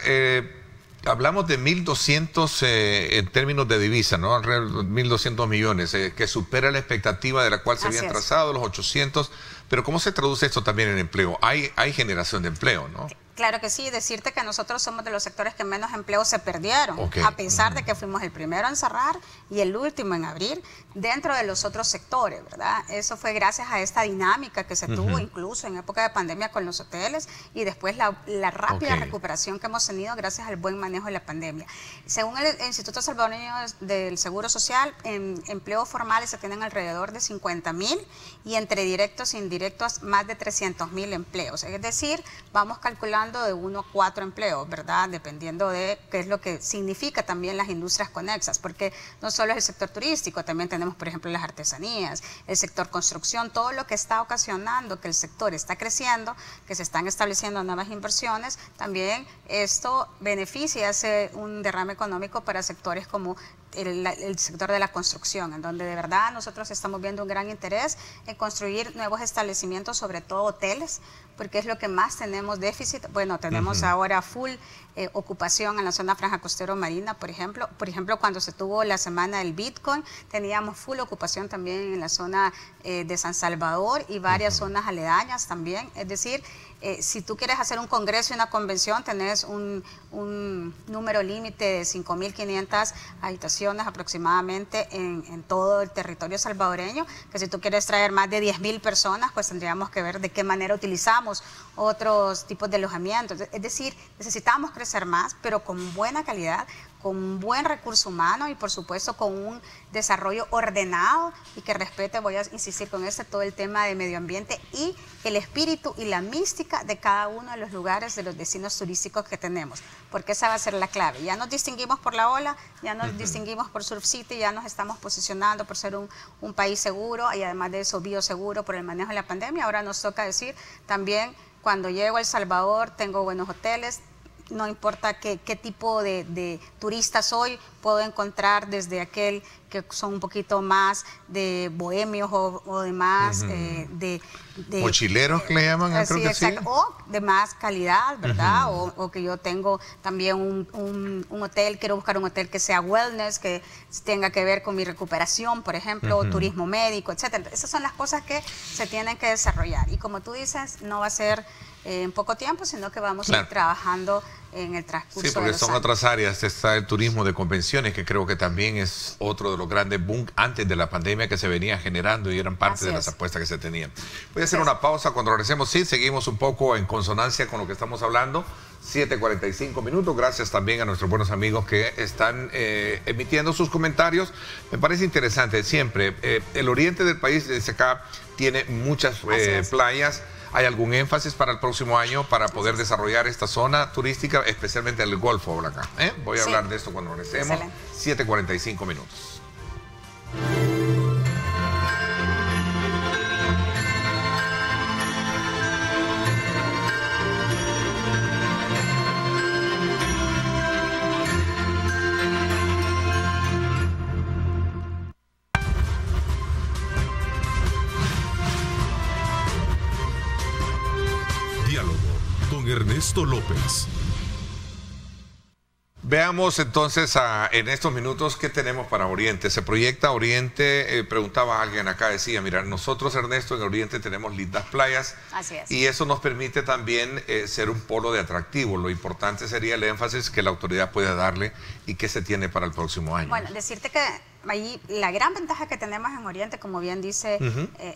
hablamos de 1.200 en términos de divisa, ¿no? 1.200 millones, que supera la expectativa de la cual se habían trazado, los 800. Pero ¿cómo se traduce esto también en empleo? Hay generación de empleo, ¿no? Claro que sí, decirte que nosotros somos de los sectores que menos empleos se perdieron, a pesar de que fuimos el primero en cerrar y el último en abrir, dentro de los otros sectores, ¿verdad? Eso fue gracias a esta dinámica que se tuvo incluso en época de pandemia con los hoteles y después la rápida recuperación que hemos tenido gracias al buen manejo de la pandemia. Según el Instituto Salvadoreño del Seguro Social, en empleos formales se tienen alrededor de 50.000 y entre directos e indirectos más de 300.000 empleos. Es decir, vamos calculando de 1 a 4 empleos, ¿verdad? Dependiendo de qué es lo que significa también las industrias conexas, porque no solo es el sector turístico, también tenemos, por ejemplo, las artesanías, el sector construcción, todo lo que está ocasionando que el sector está creciendo, que se están estableciendo nuevas inversiones, también esto beneficia y hace un derrame económico para sectores como el sector de la construcción, en donde de verdad nosotros estamos viendo un gran interés en construir nuevos establecimientos, sobre todo hoteles, porque es lo que más tenemos déficit. Bueno, tenemos ahora full ocupación en la zona franja costero marina, por ejemplo. Por ejemplo, cuando se tuvo la semana del Bitcoin, teníamos full ocupación también en la zona de San Salvador y varias zonas aledañas también. Es decir, si tú quieres hacer un congreso y una convención, tenés un número límite de 5.500 habitaciones aproximadamente en todo el territorio salvadoreño, que si tú quieres traer más de 10.000 personas, pues tendríamos que ver de qué manera utilizamos otros tipos de alojamiento. Es decir, necesitamos crecer más, pero con buena calidad, con un buen recurso humano y por supuesto con un desarrollo ordenado y que respete, voy a insistir con todo el tema de medio ambiente y el espíritu y la mística de cada uno de los lugares, de los destinos turísticos que tenemos, porque esa va a ser la clave. Ya nos distinguimos por la ola, ya nos distinguimos por Surf City, ya nos estamos posicionando por ser un país seguro y además de eso bioseguro por el manejo de la pandemia. Ahora nos toca decir también, cuando llego a El Salvador tengo buenos hoteles, no importa qué tipo de turista soy, puedo encontrar desde aquel que son un poquito más de bohemios o de más de mochileros que le llaman, creo que exacto, sí. O de más calidad, ¿verdad? O que yo tengo también un hotel, quiero buscar un hotel que sea wellness, que tenga que ver con mi recuperación, por ejemplo, o turismo médico, etcétera. Esas son las cosas que se tienen que desarrollar y como tú dices, no va a ser en poco tiempo, sino que vamos a ir trabajando en el transcurso de los años. Sí, porque son otras áreas. Está el turismo de convenciones, que creo que también es otro de los grandes boom antes de la pandemia que se venía generando y eran parte de las apuestas que se tenían. Voy a hacer una pausa. Cuando regresemos, sí, seguimos un poco en consonancia con lo que estamos hablando. 7:45 minutos. Gracias también a nuestros buenos amigos que están emitiendo sus comentarios. Me parece interesante siempre. El oriente del país, desde acá, tiene muchas playas. ¿Hay algún énfasis para el próximo año para poder desarrollar esta zona turística, especialmente el Golfo por acá? Voy a hablar de esto cuando regresemos. 7:45 minutos. Ernesto López. Veamos entonces en estos minutos qué tenemos para Oriente. Se proyecta Oriente, preguntaba alguien acá, decía, mira, nosotros, Ernesto, en Oriente tenemos lindas playas. Así es. Y eso nos permite también ser un polo de atractivo. Lo importante sería el énfasis que la autoridad pueda darle y que se tiene para el próximo año. Bueno, decirte que ahí la gran ventaja que tenemos en Oriente, como bien dice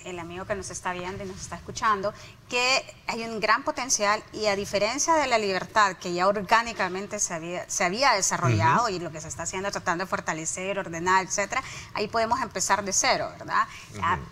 el amigo que nos está viendo y nos está escuchando, que hay un gran potencial y a diferencia de la Libertad, que ya orgánicamente se había desarrollado y lo que se está haciendo tratando de fortalecer, ordenar, etcétera, ahí podemos empezar de cero, ¿verdad?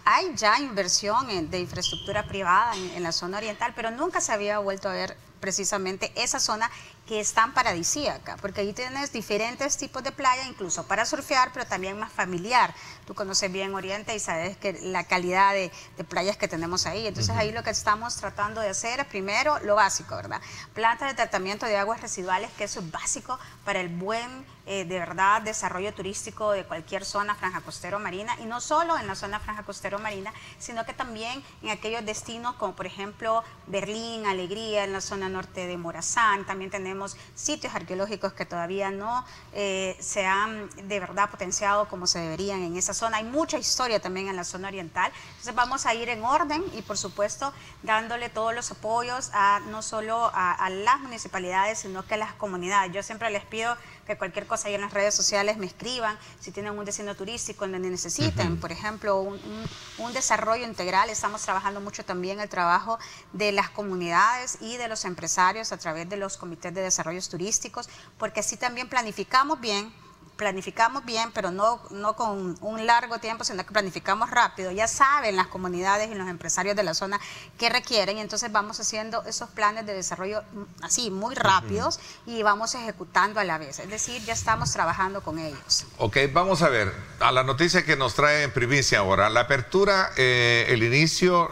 Hay ya inversión de infraestructura privada en la zona oriental, pero nunca se había vuelto a ver precisamente esa zona que es tan paradisíaca, porque ahí tienes diferentes tipos de playa, incluso para surfear, pero también más familiar. Tú conoces bien Oriente y sabes que la calidad de playas que tenemos ahí. Entonces ahí lo que estamos tratando de hacer es primero lo básico, ¿verdad? Plantas de tratamiento de aguas residuales, que eso es básico para el buen, de verdad, desarrollo turístico de cualquier zona franja costero marina, y no solo en la zona franja costero marina, sino que también en aquellos destinos como por ejemplo Berlín, Alegría, en la zona norte de Morazán. También tenemos sitios arqueológicos que todavía no se han de verdad potenciado como se deberían en esa zona. Hay mucha historia también en la zona oriental. Entonces vamos a ir en orden y por supuesto dándole todos los apoyos no solo a las municipalidades, sino que a las comunidades. Yo siempre les pido que cualquier cosa ahí en las redes sociales me escriban, si tienen un destino turístico en donde necesiten, por ejemplo, un desarrollo integral. Estamos trabajando mucho también el trabajo de las comunidades y de los empresarios a través de los comités de desarrollos turísticos, porque así también planificamos bien, pero no con un largo tiempo, sino que planificamos rápido. Ya saben las comunidades y los empresarios de la zona qué requieren, y entonces vamos haciendo esos planes de desarrollo así, muy rápidos, y vamos ejecutando a la vez. Es decir, ya estamos trabajando con ellos. Ok, vamos a ver, a la noticia que nos trae en primicia ahora. La apertura, el inicio,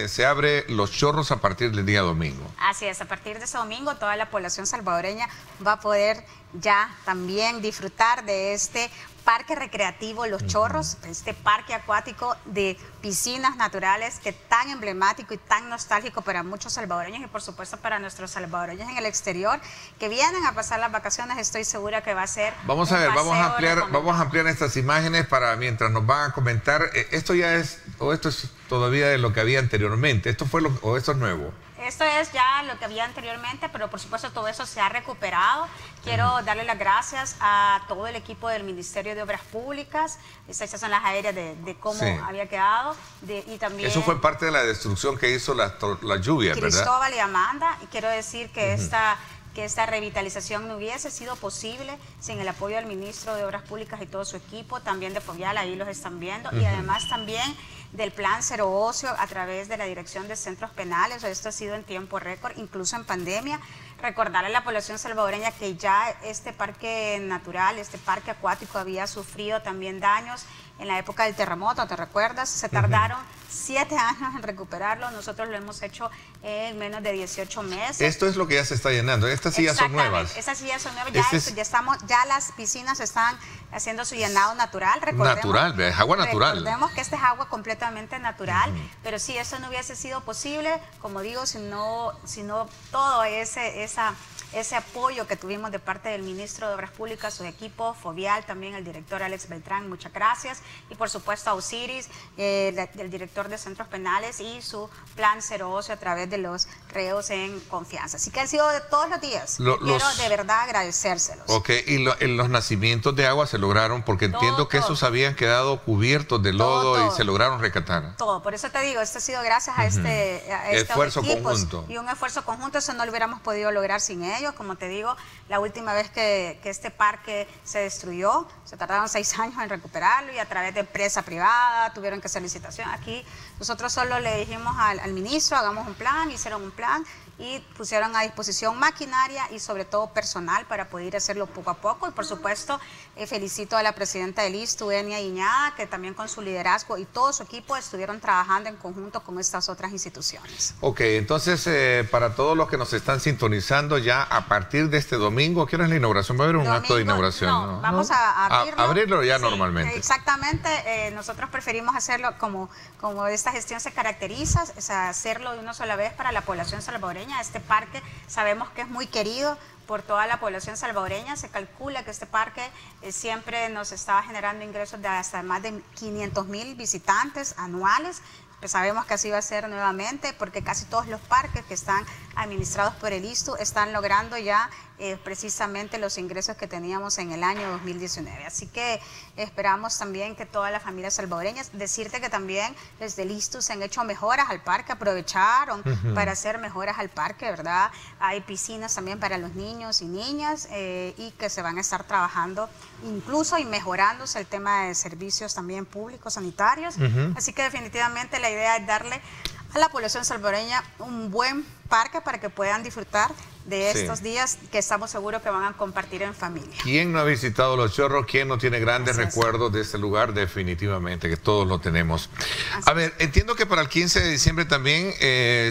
se abre Los Chorros a partir del día domingo. Así es, a partir de ese domingo toda la población salvadoreña va a poder ya también disfrutar de este parque recreativo Los Chorros, este parque acuático de piscinas naturales que tan emblemático y tan nostálgico para muchos salvadoreños y por supuesto para nuestros salvadoreños en el exterior que vienen a pasar las vacaciones. Estoy segura que va a ser vamos a ampliar estas imágenes para mientras nos van a comentar. Esto ya es, o esto es todavía de lo que había anteriormente, esto fue o esto es nuevo. Esto es ya lo que había anteriormente, pero por supuesto todo eso se ha recuperado. Quiero darle las gracias a todo el equipo del Ministerio de Obras Públicas. Estas son las aéreas de cómo había quedado. Y también eso fue parte de la destrucción que hizo la lluvia, ¿verdad? Cristóbal y Amanda. Y quiero decir que esta revitalización no hubiese sido posible sin el apoyo del Ministro de Obras Públicas y todo su equipo, también de Fovial, ahí los están viendo, y además también del Plan Cero Ocio a través de la Dirección de Centros Penales. Esto ha sido en tiempo récord, incluso en pandemia. Recordarle a la población salvadoreña que ya este parque natural, este parque acuático había sufrido también daños en la época del terremoto, ¿te recuerdas? Se tardaron 7 años en recuperarlo, nosotros lo hemos hecho en menos de 18 meses. Esto es lo que ya se está llenando, estas sillas son nuevas. Estas sillas son nuevas, ya las piscinas están haciendo su llenado natural. Es agua natural. Recordemos que esta es agua completamente natural, pero sí, eso no hubiese sido posible, como digo, si no todo esa ese apoyo que tuvimos de parte del ministro de Obras Públicas, su equipo, Fovial, también el director Alex Beltrán, muchas gracias, y por supuesto a Osiris, el director de centros penales y su plan Cero Ocio a través de los reos en confianza. Así que han sido de todos los días. Quiero de verdad agradecérselos. Ok, y los nacimientos de agua se lograron, porque entiendo que esos habían quedado cubiertos de lodo y se lograron rescatar. Todo, por eso te digo, esto ha sido gracias a estos esfuerzo equipos conjunto. Y un esfuerzo conjunto, eso no lo hubiéramos podido lograr sin ellos. Como te digo, la última vez que este parque se destruyó, se tardaron 6 años en recuperarlo y a través de empresa privada tuvieron que hacer licitación. Aquí nosotros solo le dijimos al ministro, hagamos un plan, hicieron un plan y pusieron a disposición maquinaria y sobre todo personal para poder hacerlo poco a poco. Y por supuesto, felicito a la presidenta del ISTU, Enia Iñada, que también con su liderazgo y todo su equipo estuvieron trabajando en conjunto con estas otras instituciones. Ok, entonces para todos los que nos están sintonizando ya a partir de este domingo, ¿qué hora es la inauguración? ¿Va a haber un acto de inauguración? No, vamos a abrirlo. Abrirlo ya sí, normalmente. Exactamente, nosotros preferimos hacerlo como esta gestión se caracteriza, o sea, hacerlo de una sola vez para la población salvadoreña. Este parque sabemos que es muy querido por toda la población salvadoreña. Se calcula que este parque siempre nos estaba generando ingresos de hasta más de 500,000 visitantes anuales. Pues sabemos que así va a ser nuevamente, porque casi todos los parques que están administrados por el ISTU están logrando ya precisamente los ingresos que teníamos en el año 2019. Así que esperamos también que todas las familias salvadoreñas, decirte que también desde el ISTU se han hecho mejoras al parque, aprovecharon para hacer mejoras al parque, ¿verdad? Hay piscinas también para los niños y niñas y que se van a estar trabajando incluso y mejorándose el tema de servicios también públicos, sanitarios. Así que definitivamente la idea es darle a la población salvadoreña un buen parque para que puedan disfrutar de estos días que estamos seguros que van a compartir en familia. ¿Quién no ha visitado Los Chorros? ¿Quién no tiene grandes recuerdos de este lugar? Definitivamente, que todos lo tenemos. A ver, entiendo que para el 15 de diciembre también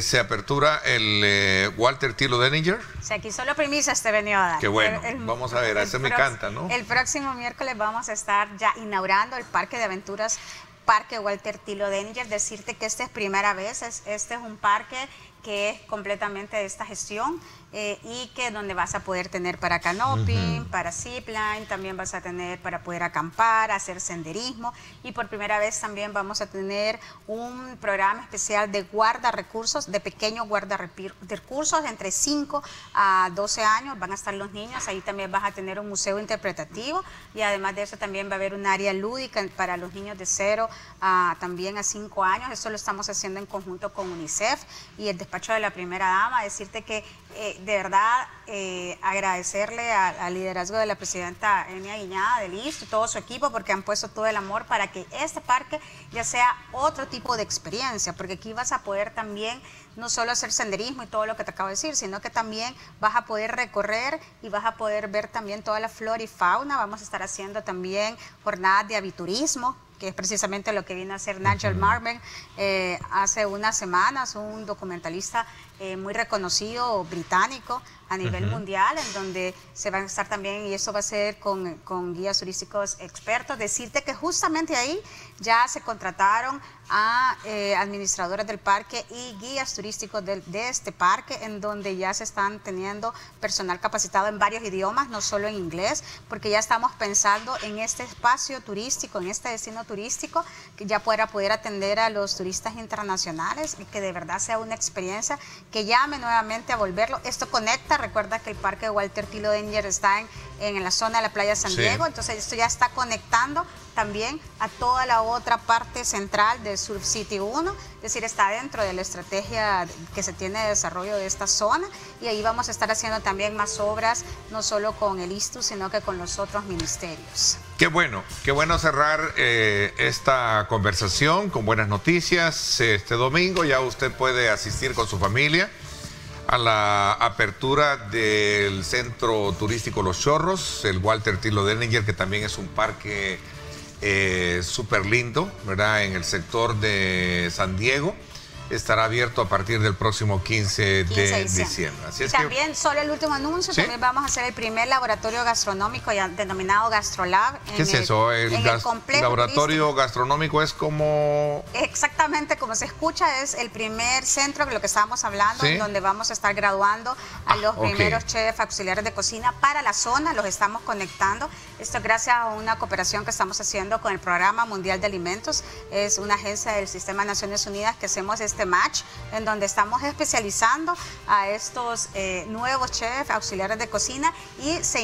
se apertura el Walter Tilo Denninger. Sí, aquí solo primicias te venía a dar. Qué bueno, vamos a ver, a ese me encanta, ¿no? El próximo miércoles vamos a estar ya inaugurando el Parque de Aventuras Parque Walter Tilo Denninger. Decirte que esta es primera vez, este es un parque que es completamente de esta gestión y que donde vas a poder tener para canoping, para zipline, también vas a tener para poder acampar, hacer senderismo y por primera vez también vamos a tener un programa especial de guardarrecursos, de pequeños guardarrecursos entre 5 a 12 años, van a estar los niños, ahí también vas a tener un museo interpretativo y además de eso también va a haber un área lúdica para los niños de 0 también a 5 años, esto lo estamos haciendo en conjunto con UNICEF y el despacho de la primera dama. Decirte que de verdad agradecerle al liderazgo de la presidenta Enia Iñada del ISTU y todo su equipo porque han puesto todo el amor para que este parque ya sea otro tipo de experiencia, porque aquí vas a poder también no solo hacer senderismo y todo lo que te acabo de decir, sino que también vas a poder recorrer y vas a poder ver también toda la flora y fauna. Vamos a estar haciendo también jornadas de aviturismo, que es precisamente lo que vino a hacer Nigel Marven hace unas semanas, un documentalista muy reconocido británico a nivel mundial, en donde se van a estar también, y eso va a ser con guías turísticos expertos. Decirte que justamente ahí ya se contrataron a administradores del parque y guías turísticos de este parque, en donde ya se están teniendo personal capacitado en varios idiomas, no solo en inglés, porque ya estamos pensando en este espacio turístico, en este destino turístico, que ya pueda poder atender a los turistas internacionales y que de verdad sea una experiencia que llame nuevamente a volverlo. Esto conecta, recuerda que el parque de Walter Tilo Denninger está en la zona de la playa San Diego, entonces esto ya está conectando también a toda la otra parte central de Surf City 1, es decir, está dentro de la estrategia que se tiene de desarrollo de esta zona y ahí vamos a estar haciendo también más obras, no solo con el ISTU, sino que con los otros ministerios. Qué bueno cerrar esta conversación con buenas noticias. Este domingo ya usted puede asistir con su familia a la apertura del Centro Turístico Los Chorros, el Walter Tilo Denninger, que también es un parque súper lindo, ¿verdad? En el sector de San Diego. estará abierto a partir del próximo 15 de diciembre. Así es también, solo el último anuncio, ¿sí? También vamos a hacer el primer laboratorio gastronómico ya denominado GastroLab. ¿Qué es eso? El laboratorio gastronómico es como... Exactamente como se escucha, es el primer centro de lo que estábamos hablando, ¿sí? En donde vamos a estar graduando a los primeros chefs auxiliares de cocina para la zona, los estamos conectando. Esto es gracias a una cooperación que estamos haciendo con el Programa Mundial de Alimentos. Es una agencia del Sistema de Naciones Unidas que hacemos este match, en donde estamos especializando a estos nuevos chefs auxiliares de cocina y se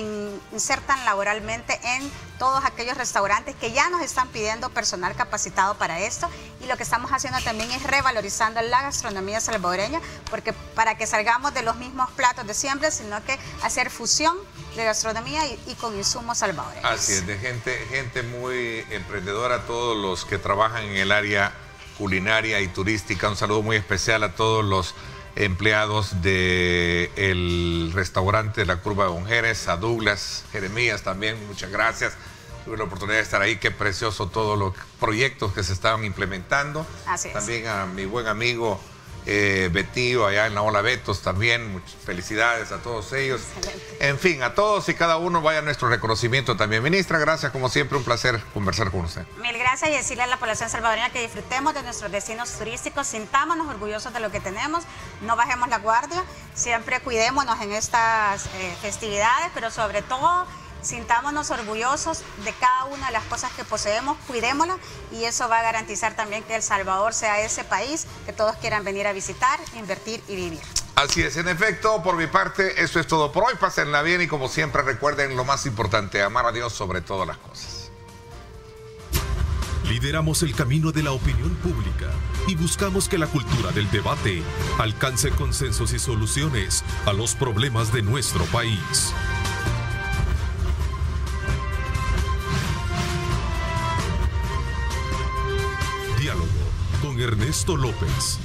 insertan laboralmente en todos aquellos restaurantes que ya nos están pidiendo personal capacitado para esto. Y lo que estamos haciendo también es revalorizando la gastronomía salvadoreña, porque para que salgamos de los mismos platos de siempre, sino que hacer fusión de gastronomía y con insumos salvadoreños. Así es, de gente muy emprendedora, todos los que trabajan en el área culinaria y turística. Un saludo muy especial a todos los empleados del restaurante de la Curva de Bonjeres, a Douglas Jeremías también, muchas gracias. Tuve la oportunidad de estar ahí, qué precioso todos los proyectos que se estaban implementando. Así es. También a mi buen amigo Betío, allá en la Ola Betos también, muchas felicidades a todos ellos. Excelente. En fin, a todos y cada uno vaya nuestro reconocimiento también. Ministra, gracias, como siempre, un placer conversar con usted. Mil gracias, y decirle a la población salvadoreña que disfrutemos de nuestros destinos turísticos, sintámonos orgullosos de lo que tenemos, no bajemos la guardia, siempre cuidémonos en estas festividades, pero sobre todo sintámonos orgullosos de cada una de las cosas que poseemos, cuidémoslas, y eso va a garantizar también que El Salvador sea ese país que todos quieran venir a visitar, invertir y vivir. Así es, en efecto, por mi parte, eso es todo por hoy. Pásenla bien y como siempre recuerden lo más importante, amar a Dios sobre todas las cosas. Lideramos el camino de la opinión pública y buscamos que la cultura del debate alcance consensos y soluciones a los problemas de nuestro país. Diálogo con Ernesto López.